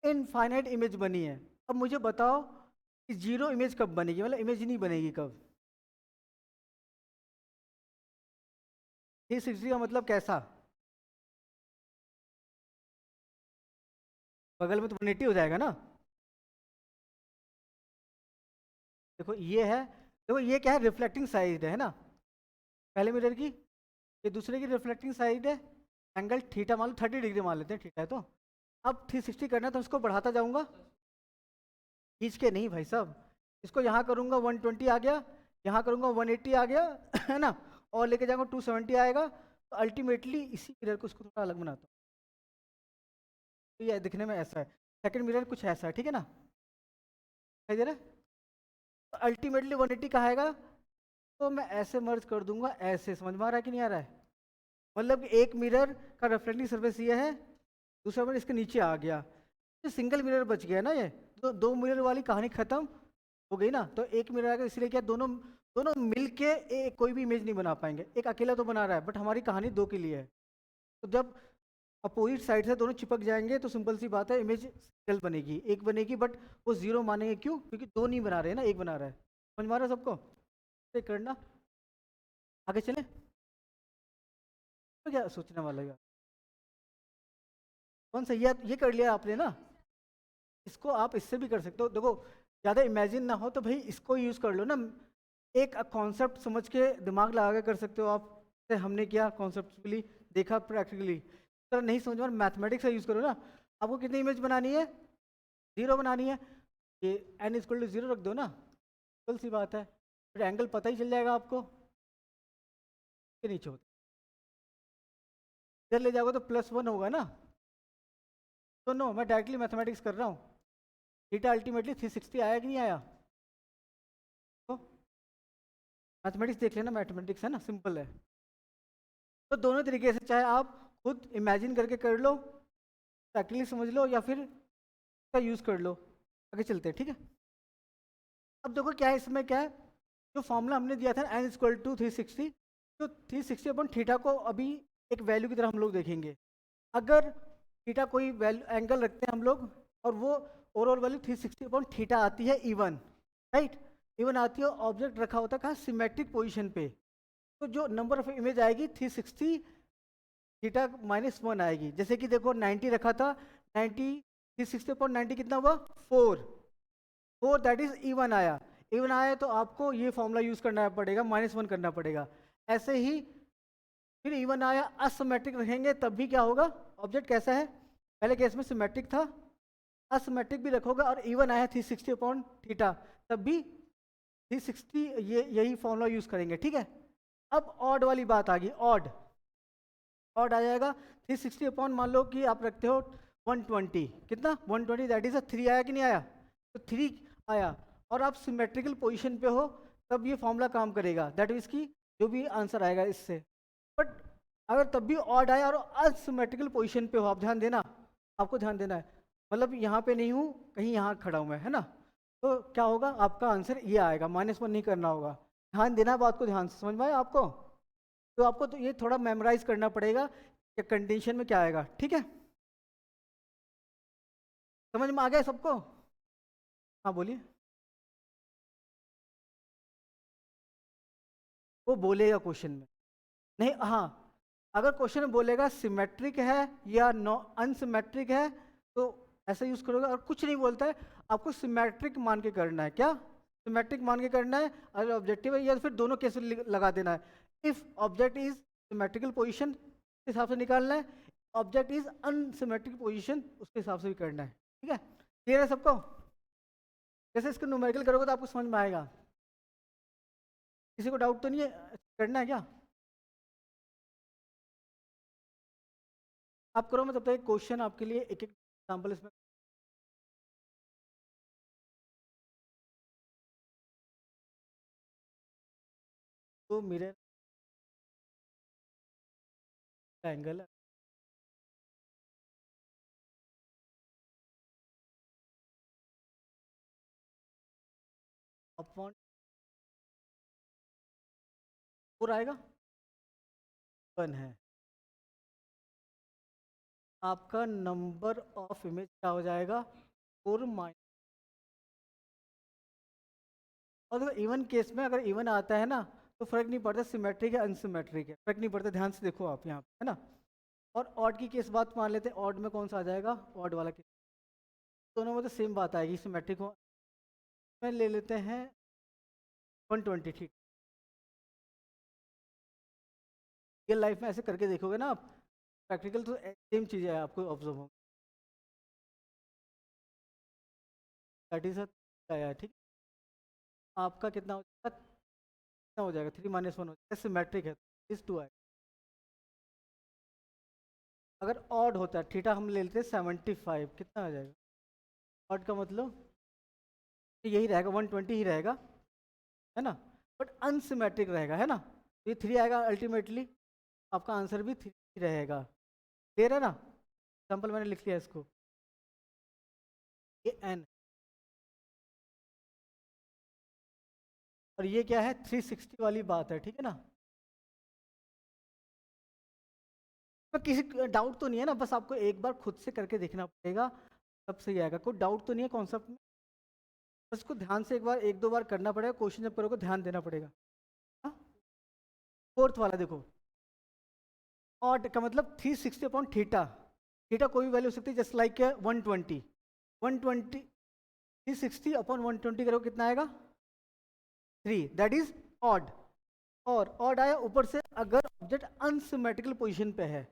इनफाइनाइट इमेज बनी है, अब मुझे बताओ कि जीरो इमेज कब बनेगी, मतलब इमेज नहीं बनेगी कब, 360 का मतलब कैसा, बगल में तो 180 हो जाएगा ना। देखो ये है, देखो ये क्या है, रिफ्लेक्टिंग साइड है ना, पहले मिरर की, ये दूसरे की रिफ्लेक्टिंग साइड है, एंगल थीटा मान लो, 30 डिग्री मान लेते हैं, थीटा है तो, अब 360 करना है तो उसको बढ़ाता जाऊंगा, खींच के नहीं भाई साहब, इसको यहाँ करूंगा 120 आ गया, यहाँ करूंगा 180 आ गया है ना, और लेके जाऊंगा 270 आएगा, तो अल्टीमेटली इसी मिरर को इसको थोड़ा अलग बनाता हूँ, तो ये दिखने में ऐसा है, सेकंड मिरर कुछ ऐसा है, ठीक है ना, दिखाई दे रहा है, तो अल्टीमेटली 180 कहाँ आएगा, तो मैं ऐसे मर्ज कर दूंगा, ऐसे, समझ में आ रहा है कि नहीं आ रहा है, मतलब कि एक मिरर का रिफ्लेक्टिंग सर्फेस ये है, दूसरा मिरर इसके नीचे आ गया, तो सिंगल मिरर बच गया ना, ये तो दो मिरर वाली कहानी खत्म हो गई ना, तो एक मिरर आएगा, इसलिए क्या, दोनों दोनों मिलके कोई भी इमेज नहीं बना पाएंगे, एक अकेला तो बना रहा है, बट हमारी कहानी दो के लिए है, तो जब अपोजिट साइड से दोनों चिपक जाएंगे तो सिंपल सी बात है, इमेज सिंगल बनेगी, एक बनेगी, बट वो जीरो मानेंगे, क्यों, क्योंकि दो नहीं बना रहे हैं ना, एक बना रहा है, समझ में आ रहा है सबको, चेक करना, आगे चले, तो क्या सोचने वाला है, कौन सा, ये कर लिया आपने ना, इसको आप इससे भी कर सकते हो, देखो ज़्यादा इमेजिन ना हो तो भाई इसको यूज़ कर लो ना, एक कॉन्सेप्ट समझ के दिमाग लगा के कर सकते हो आप, जैसे हमने किया, कॉन्सेप्चुअली देखा, प्रैक्टिकली, तो नहीं समझ में, मैथमेटिक्स का यूज़ करो ना, आपको कितनी इमेज बनानी है, 0 बनानी है, ये n इक्वल टू 0 रख दो ना, सिंपल सी बात है, फिर एंगल पता ही चल जाएगा आपको कि नीचे होता, इधर ले जाओगे तो +1 होगा ना। तो नो, मैं डायरेक्टली मैथमेटिक्स कर रहा हूँ, थीटा अल्टीमेटली 360 आया कि नहीं आया? तो मैथमेटिक्स देख लेना, मैथमेटिक्स है ना, सिंपल है। तो दोनों तरीके से, चाहे आप खुद इमेजिन करके कर लो, प्रैक्टिकली समझ लो, या फिर इसका यूज़ कर लो। आगे चलते हैं, ठीक है। अब देखो क्या है इसमें, क्या है जो फॉर्मूला हमने दिया था n इक्वल टू 360, तो 360 अपन थीटा को अभी एक वैल्यू की तरह हम लोग देखेंगे। अगर थीटा कोई वैल्यू एंगल रखते हैं हम लोग, और वो ओवरऑल वैल्यू 360 अपॉन थीटा आती है इवन, राइट, इवन आती है, ऑब्जेक्ट रखा होता है कहाँ, सिमेट्रिक पोजीशन पे, तो जो नंबर ऑफ इमेज आएगी 360 थीटा -1 आएगी। जैसे कि देखो 90 रखा था, 90 360 अपॉन 90 कितना हुआ, 4 दैट इज इवन आया। इवन आया तो आपको ये फॉर्मूला यूज करना पड़ेगा, -1 करना पड़ेगा। ऐसे ही फिर इवन आया, असिमेट्रिक रखेंगे तब भी क्या होगा, ऑब्जेक्ट कैसा है, पहले केस में सिमेट्रिक था, असिमेट्रिक भी रखोगे, और इवन आया 360 अपॉन थीटा, तब भी 360, ये यही फॉर्मूला यूज करेंगे, ठीक है। अब ऑड वाली बात आ गई, ऑड आ जाएगा 360 अपॉन, मान लो कि आप रखते हो 120, कितना 120, दैट इज 3 आया कि नहीं आया, तो 3 आया, और आप सिमेट्रिकल पोजीशन पे हो, तब ये फॉर्मूला काम करेगा, दैट मीन्स कि जो भी आंसर आएगा इससे। बट अगर तब भी ऑड आया और असिमेट्रिकल पोजीशन पे हो, आप ध्यान देना, आपको ध्यान देना है, मतलब यहाँ पे नहीं हूँ, कहीं यहाँ खड़ा हूँ मैं, है ना, तो क्या होगा, आपका आंसर ये आएगा, -1 नहीं करना होगा। ध्यान देना बात को, ध्यान से समझ में आया आपको, तो आपको तो ये थोड़ा मेमोराइज करना पड़ेगा कि कंडीशन में क्या आएगा, ठीक है, समझ में आ गया सबको? हाँ बोलिए। वो बोलेगा क्वेश्चन में, नहीं, हाँ, अगर क्वेश्चन में बोलेगा सिमेट्रिक है या नो अनसिमेट्रिक है, तो ऐसा यूज करोगे। और कुछ नहीं बोलता है, आपको सिमेट्रिक मान के करना है, क्या सिमेट्रिक मान के करना है, अगर ऑब्जेक्टिव है, या फिर दोनों केस लगा देना है। If object is symmetrical position के हिसाब से निकालना है, ऑब्जेक्ट इज अनसिमेट्रिक पोजीशन उसके हिसाब से भी करना है, ठीक है। क्लियर है सबको? जैसे इसको न्यूमेरिकल करोगे तो आपको समझ में आएगा, किसी को डाउट तो नहीं है, करना है क्या? आप करो, मैं तब तक एक क्वेश्चन आपके लिए एक एक एग्जाम्पल इसमें। तो मिरर एंगल अपॉन 4 आएगा, 1 है, आपका नंबर ऑफ इमेज क्या हो जाएगा, 4 और देखो इवन केस में अगर इवन आता है ना, तो फर्क नहीं पड़ता सिमेट्रिक है अनसिमेट्रिक है, फर्क नहीं पड़ता, ध्यान से देखो आप यहाँ पे, है ना। और ऑड की केस बात मान लेते हैं, ऑड में कौन सा आ जाएगा, ऑड वाला केस, दोनों में तो सेम बात आएगी, सिमेट्रिक हो, में ले लेते हैं 120, ठीक। रियल लाइफ में ऐसे करके देखोगे ना आप, प्रैक्टिकल तो सेम चीज़ है, आपको ऑब्जर्व हो, दैट इज आया, ठीक। आपका कितना हो जाएगा, कितना हो जाएगा, 3 - 1 हो जाएगा, सिमेट्रिक है, इस 2 आएगा। अगर ऑड होता है, थीटा हम ले लेते हैं 75, कितना आ जाएगा, ऑड का मतलब यही रहेगा, 120 ही रहेगा, है ना, बट अनसिमेट्रिक रहेगा, है ना, तो ये 3 आएगा अल्टीमेटली, आपका आंसर भी 3 रहेगा। क्लियर है ना, एग्जाम्पल मैंने लिख लिया इसको, ये n, और ये क्या है, 360 वाली बात है, ठीक है ना। तो किसी डाउट तो नहीं है ना, बस आपको एक बार खुद से करके देखना पड़ेगा, तब सही आएगा, कोई डाउट तो नहीं है कॉन्सेप्ट में, बस इसको ध्यान से एक बार 1-2 बार करना पड़ेगा, क्वेश्चन जब करोगे ध्यान देना पड़ेगा। हाँ, फोर्थ वाला देखो, ऑड का मतलब 360 अपॉन थीटा, थीटा कोई भी वैल्यू हो सकती है, जस्ट लाइक 120, 120 360 अपॉन 120 करो, कितना आएगा, 3, दैट इज ऑड। और ऑड आया ऊपर से, अगर ऑब्जेक्ट अनसिमेट्रिकल पोजीशन पे है,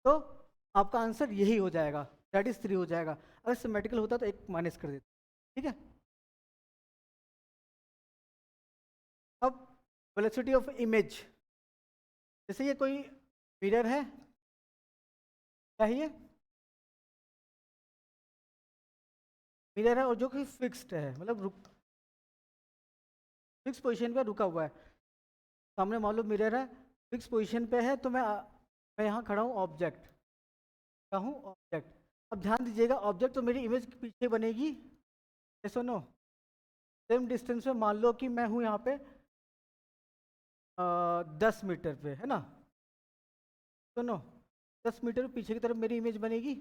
तो आपका आंसर यही हो जाएगा, दैट इज 3 हो जाएगा। अगर सिमेट्रिकल होता तो एक माइनस कर देते, ठीक है। अब वेलोसिटी ऑफ इमेज, जैसे ये कोई मिरर है, क्या है ये मिरर है और जो कि फिक्स्ड है, मतलब फिक्स पोजीशन पे रुका हुआ है। सामने मान लो मिरर है, फिक्स पोजीशन पे है, तो मैं यहाँ खड़ा हूँ ऑब्जेक्ट, क्या हूँ ऑब्जेक्ट। अब ध्यान दीजिएगा, ऑब्जेक्ट तो मेरी इमेज के पीछे बनेगी, ये सुनो। सेम डिस्टेंस पे मान लो कि मैं हूँ यहाँ पे 10 मीटर पे, है ना। सुनो, 10 मीटर पीछे की तरफ मेरी इमेज बनेगी,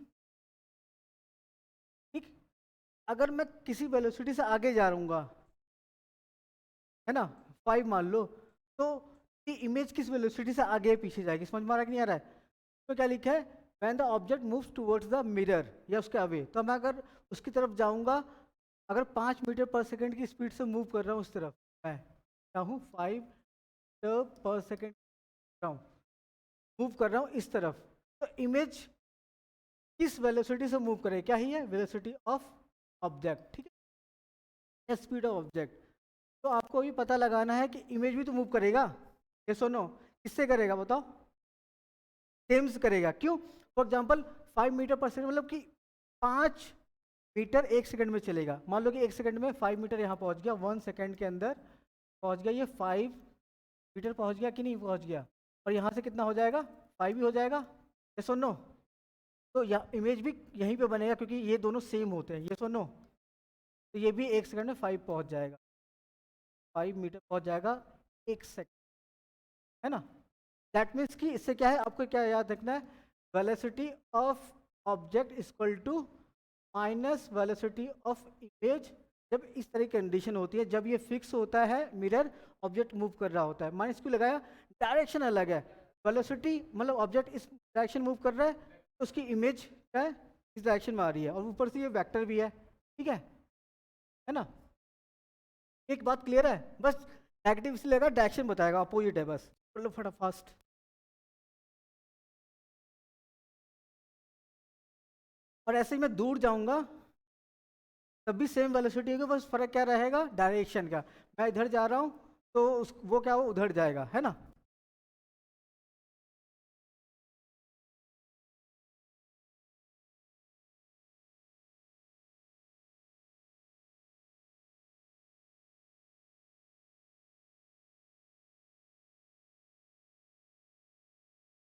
ठीक। अगर मैं किसी वेलोसिटी से आगे जा रहूँगा, है ना, 5 मान लो, तो ये इमेज किस वेलोसिटी से आगे पीछे जाएगी, समझ में आ रहा है कि नहीं आ रहा है। तो क्या लिखा है, when the object moves towards the mirror या उसके अवे, तो मैं अगर उसकी तरफ जाऊंगा, अगर 5 मीटर पर सेकंड की स्पीड से मूव कर रहा हूँ उस तरफ, मैं क्या हूँ 5 मीटर पर सेकंड मूव कर रहा हूँ इस तरफ, तो इमेज किस वेलोसिटी से मूव करे, क्या ही है, वेलोसिटी ऑफ ऑब्जेक्ट, ठीक है, स्पीड ऑफ ऑब्जेक्ट। तो आपको भी पता लगाना है कि इमेज भी तो मूव करेगा, ये सुनो, किससे करेगा बताओ, सेम से करेगा, क्यों। फॉर एग्जाम्पल 5 मीटर पर सेकंड, मतलब कि 5 मीटर 1 सेकंड में चलेगा। मान लो कि 1 सेकंड में 5 मीटर यहाँ पहुँच गया, 1 सेकंड के अंदर पहुँच गया, ये 5 मीटर पहुँच गया कि नहीं पहुँच गया, और यहाँ से कितना हो जाएगा, 5 ही हो जाएगा, ये सुनो। तो यहाँ इमेज भी यहीं पे बनेगा क्योंकि ये दोनों सेम होते हैं, ये सुनो। तो ये भी 1 सेकंड में 5 पहुँच जाएगा, 5 मीटर पहुँच जाएगा 1 सेकंड, है ना। दैट मीन्स कि इससे क्या है, आपको क्या याद रखना है, velocity of object equal to minus velocity of image. जब इस तरह की कंडीशन होती है, जब ये फिक्स होता है मिरर, ऑब्जेक्ट मूव कर रहा होता है, माइनस क्यों लगाया, डायरेक्शन अलग है। वेलोसिटी मतलब ऑब्जेक्ट इस डायरेक्शन मूव कर रहा है, तो उसकी इमेज क्या है, इस डायरेक्शन में आ रही है, और ऊपर से ये वेक्टर भी है, ठीक है ना। एक बात क्लियर है, बस नेगेटिव से लेगा डायरेक्शन बताएगा, अपोजिट है बस, मतलब फटाफट। और ऐसे ही मैं दूर जाऊंगा तब भी सेम वेलोसिटी होगी, बस फर्क क्या रहेगा, डायरेक्शन का। मैं इधर जा रहा हूँ तो वो क्या, वो उधर जाएगा, है ना।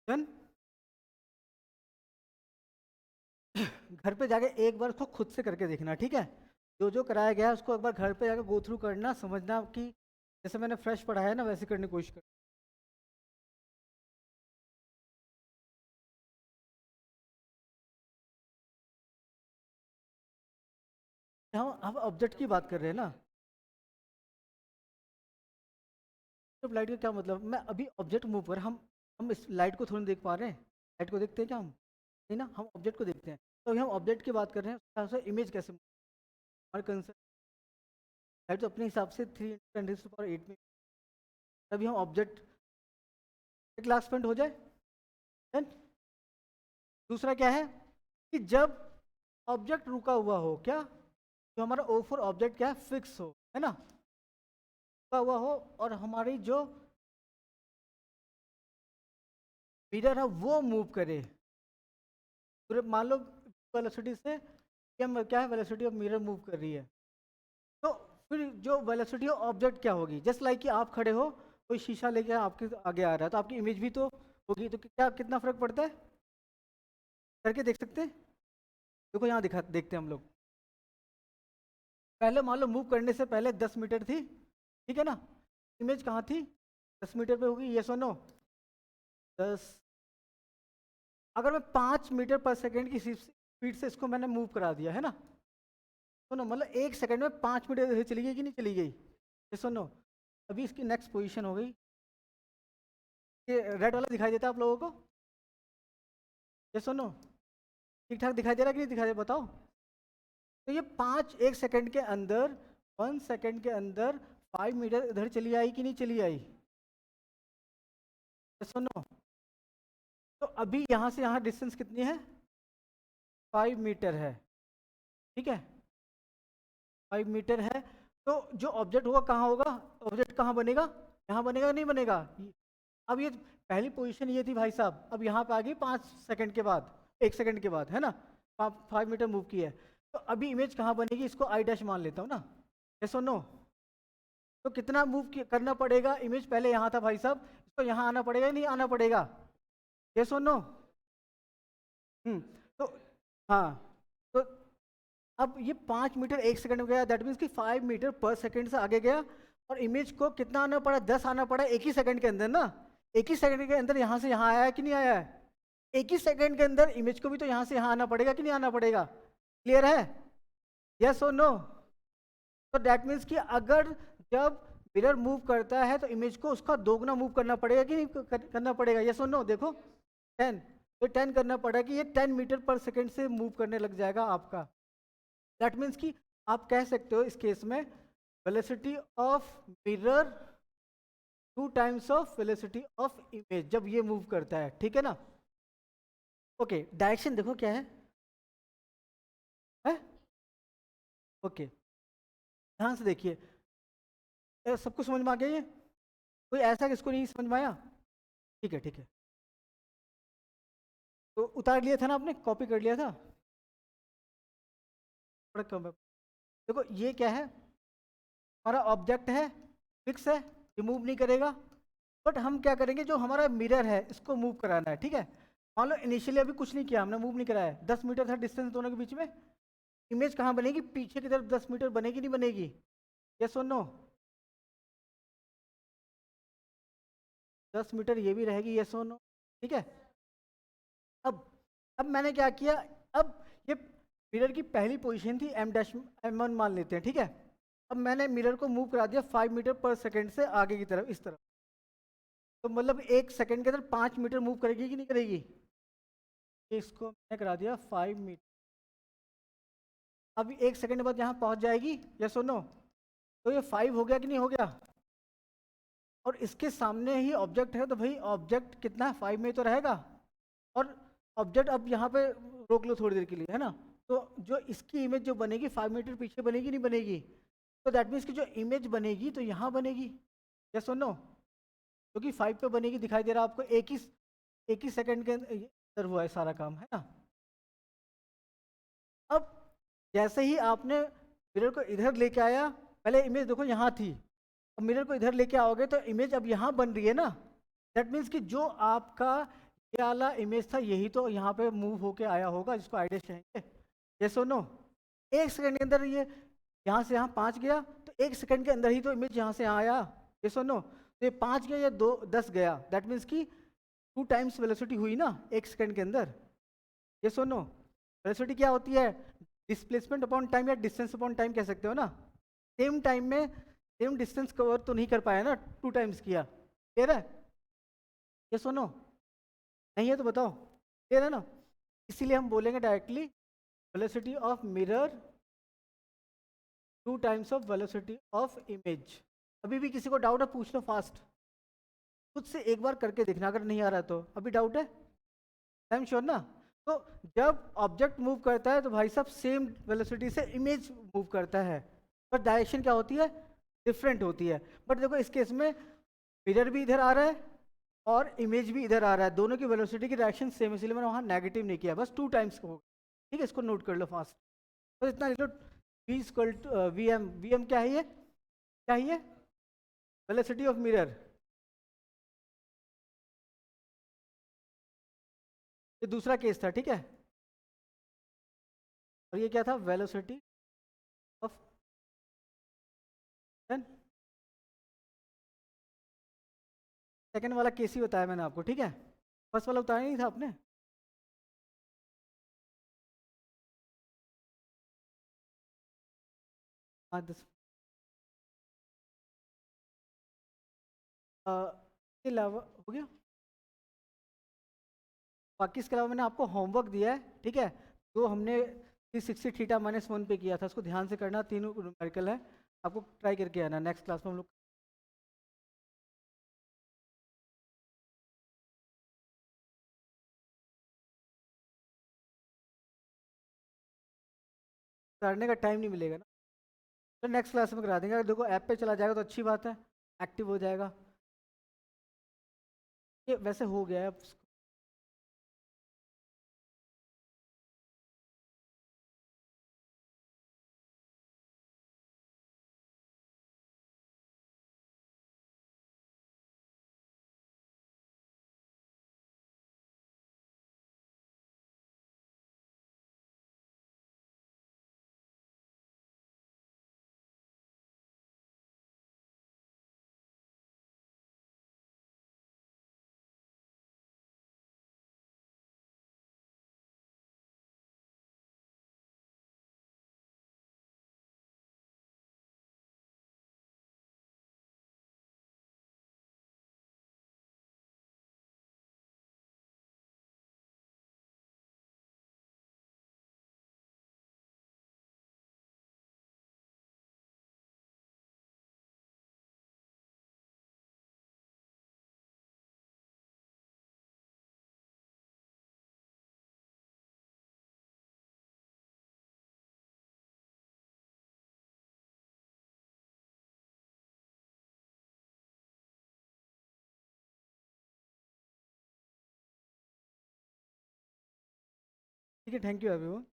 देन घर पे जाके एक बार उसको खुद से करके देखना, ठीक है। जो जो कराया गया है उसको एक बार घर पे जाके गो थ्रू करना, समझना कि जैसे मैंने फ्रेश पढ़ा है ना वैसे करने की कोशिश कर। हम ऑब्जेक्ट की बात कर रहे हैं ना, तो लाइट का क्या मतलब, मैं अभी ऑब्जेक्ट मूव कर, हम इस लाइट को थोड़ी देख पा रहे हैं, लाइट को देखते हैं क्या हम, नहीं ना, हम ऑब्जेक्ट को देखते हैं। तो अभी हम ऑब्जेक्ट की बात कर रहे हैं, इमेज कैसे, हमारे कंसर्न लाइट तो अपने हिसाब से 3×10⁸ में, तभी हम ऑब्जेक्ट एक लाख स्पेंड हो जाए। Then, दूसरा क्या है कि जब ऑब्जेक्ट रुका हुआ हो, क्या, जो हमारा ओ फॉर ऑब्जेक्ट क्या है, फिक्स हो, है ना, रुका हुआ हो, और हमारी जो मिरर है वो मूव करे, पूरे मान लो वेलोसिटी से, क्या है, वेलोसिटी ऑफ मिरर मूव कर रही है, तो फिर जो वेलोसिटी ऑफ ऑब्जेक्ट क्या होगी, जस्ट लाइक कि आप खड़े हो, कोई शीशा लेके आपके आगे आ रहा है, तो आपकी इमेज भी तो होगी, तो क्या कितना फर्क पड़ता है, करके देख सकते हैं। देखो यहाँ दिखा देखते हैं हम लोग, पहले मान लो मूव करने से पहले 10 मीटर थी, ठीक है ना, इमेज कहाँ थी, 10 मीटर पे होगी, ये सुनो 10। अगर मैं 5 मीटर पर सेकेंड की स्पीड से इसको मैंने मूव करा दिया, है ना, सुनो, मतलब 1 सेकंड में 5 मीटर इधर चली गई कि नहीं चली गई, ये सुनो। अभी इसकी नेक्स्ट पोजीशन हो गई, ये रेड वाला दिखाई देता है आप लोगों को, ये सुनो, ठीक ठाक दिखाई दे रहा है कि नहीं दिखाई दे बताओ। तो ये 1 सेकंड के अंदर, 1 सेकंड के अंदर 5 मीटर इधर चली आई कि नहीं चली आई, ये सुनो। तो अभी यहाँ से यहाँ डिस्टेंस कितनी है, 5 मीटर है, ठीक है, 5 मीटर है। तो जो ऑब्जेक्ट होगा कहाँ होगा, ऑब्जेक्ट कहाँ बनेगा, यहाँ बनेगा नहीं बनेगा। अब ये पहली पोजीशन ये थी भाई साहब, अब यहाँ पे आ गई 5 सेकंड के बाद, 1 सेकंड के बाद, है ना, 5 मीटर मूव किया है। तो अभी इमेज कहाँ बनेगी, इसको आई डैश मान लेता हूँ ना, यस और नो। तो कितना मूव करना पड़ेगा, इमेज पहले यहाँ था भाई साहब, इसको यहाँ आना पड़ेगा नहीं आना पड़ेगा, यस और नो। तो हाँ, तो अब ये 5 मीटर 1 सेकंड में गया, दैट मीन्स कि 5 मीटर पर सेकंड से आगे गया। और इमेज को कितना आना पड़ा, 10 आना पड़ा एक ही सेकंड के अंदर ना, एक ही सेकंड के अंदर यहाँ से यहाँ आया है कि नहीं आया है, एक ही सेकंड के अंदर इमेज को भी तो यहाँ से यहाँ आना पड़ेगा कि नहीं आना पड़ेगा, क्लियर है, यस और नो। तो दैट मीन्स कि अगर जब मिरर मूव करता है तो इमेज को उसका दोगुना मूव करना पड़ेगा कि नहीं करना पड़ेगा, यस और नो। देखो 10, तो 10 करना पड़ा कि ये 10 मीटर पर सेकंड से मूव करने लग जाएगा आपका। दैट मीन्स कि आप कह सकते हो इस केस में velocity of mirror 2 times of velocity of image जब ये मूव करता है, ठीक है ना। ओके, डायरेक्शन देखो क्या है? ओके, ध्यान से देखिए, सबको समझ में आ गया ये, कोई ऐसा किसको नहीं समझ में आया, ठीक है ठीक है। तो उतार लिया था ना आपने, कॉपी कर लिया था, थोड़ा कम है। देखो ये क्या है, हमारा ऑब्जेक्ट है, फिक्स है, ये मूव नहीं करेगा। बट हम क्या करेंगे, जो हमारा मिरर है इसको मूव कराना है, ठीक है। मान लो इनिशियली अभी कुछ नहीं किया हमने, मूव नहीं कराया, 10 मीटर था डिस्टेंस दोनों के बीच में, इमेज कहाँ बनेगी, पीछे की तरफ 10 मीटर बनेगी नहीं बनेगी, यस और नो। 10 मीटर ये भी रहेगी, यस और नो, ठीक है। अब अब मैंने क्या किया, अब ये मिरर की पहली पोजीशन थी M', M1 मान लेते हैं, ठीक है। अब मैंने मिरर को मूव करा दिया 5 मीटर पर सेकंड से आगे की तरफ, इस तरफ। तो मतलब 1 सेकंड के अंदर 5 मीटर मूव करेगी कि नहीं करेगी, इसको मैंने करा दिया 5 मीटर। अब 1 सेकंड बाद यहाँ पहुँच जाएगी, यस और नो। तो ये 5 हो गया कि नहीं हो गया, और इसके सामने ही ऑब्जेक्ट है, तो भाई ऑब्जेक्ट कितना है, 5 में तो रहेगा। और ऑब्जेक्ट अब यहाँ पे रोक लो थोड़ी देर के लिए, है ना। तो जो इसकी इमेज जो बनेगी 5 मीटर पीछे बनेगी नहीं बनेगी, तो दैट मीन्स की जो इमेज बनेगी तो यहाँ बनेगी, यस और नो। क्योंकि 5 पे बनेगी, दिखाई दे रहा है आपको, एक ही सेकंड के अंदर हुआ है सारा काम, है ना। अब जैसे ही आपने मिरर को इधर लेके आया, पहले इमेज देखो यहाँ थी, अब मिरर को इधर लेके आओगे तो इमेज अब यहाँ बन रही है ना। दैट मीन्स कि जो आपका ये वाला इमेज था यही तो यहाँ पे मूव होके आया होगा, जिसको आइडिया कहेंगे, यस और नो। 1 सेकंड के अंदर ये यहाँ से यहाँ 5 गया, तो 1 सेकंड के अंदर ही तो इमेज यहाँ से यहाँ आया, यस और नो। तो ये 5 गया या 10 गया, दैट मीन्स कि 2 टाइम्स वेलोसिटी हुई ना 1 सेकंड के अंदर, यस और नो। वेलोसिटी क्या होती है, डिस्प्लेसमेंट अपॉन टाइम या डिस्टेंस अपॉन टाइम कह सकते हो ना। सेम टाइम में सेम डिस्टेंस कवर तो नहीं कर पाया ना, 2 टाइम्स किया, क्लियर है, यस और नो। नहीं है तो बताओ, क्लियर है ना। इसीलिए हम बोलेंगे directly velocity of mirror 2 times of velocity of image. अभी भी किसी को डाउट है पूछ लो फास्ट, खुद से एक बार करके देखना, अगर नहीं आ रहा है तो। अभी डाउट है, आई एम श्योर ना। तो जब ऑब्जेक्ट मूव करता है तो भाई साहब सेम वेलोसिटी से इमेज मूव करता है, पर डायरेक्शन क्या होती है, डिफरेंट होती है। बट देखो इस केस में मिरर भी इधर आ रहा है और इमेज भी इधर आ रहा है, दोनों की वेलोसिटी की डायरेक्शन सेम है, इसलिए मैंने वहाँ नेगेटिव नहीं किया, बस 2 टाइम्स होगा, ठीक है। इसको नोट कर लो फास्ट, तो इतना लिख लो, V equal to V M, V M क्या है ये, क्या है ये, वेलोसिटी ऑफ मिरर। ये दूसरा केस था, ठीक है। और ये क्या था, वेलोसिटी ऑफ सेकंड वाला केस ही बताया मैंने आपको, ठीक है। फर्स्ट वाला बताया नहीं था आपने। हाँ 10 के अलावा हो गया, बाकी इसके अलावा मैंने आपको होमवर्क दिया है, ठीक है। जो हमने 360 थीटा -1 पे किया था, उसको ध्यान से करना, तीनों न्यूमेरिकल है, आपको ट्राई करके आना, नेक्स्ट क्लास में हम लोग करने का टाइम नहीं मिलेगा ना। तो नेक्स्ट क्लास में करा देंगे। अगर देखो ऐप पे चला जाएगा तो अच्छी बात है, एक्टिव हो जाएगा। ये वैसे हो गया है अब। ठीक है, थैंक यू एवरीवन।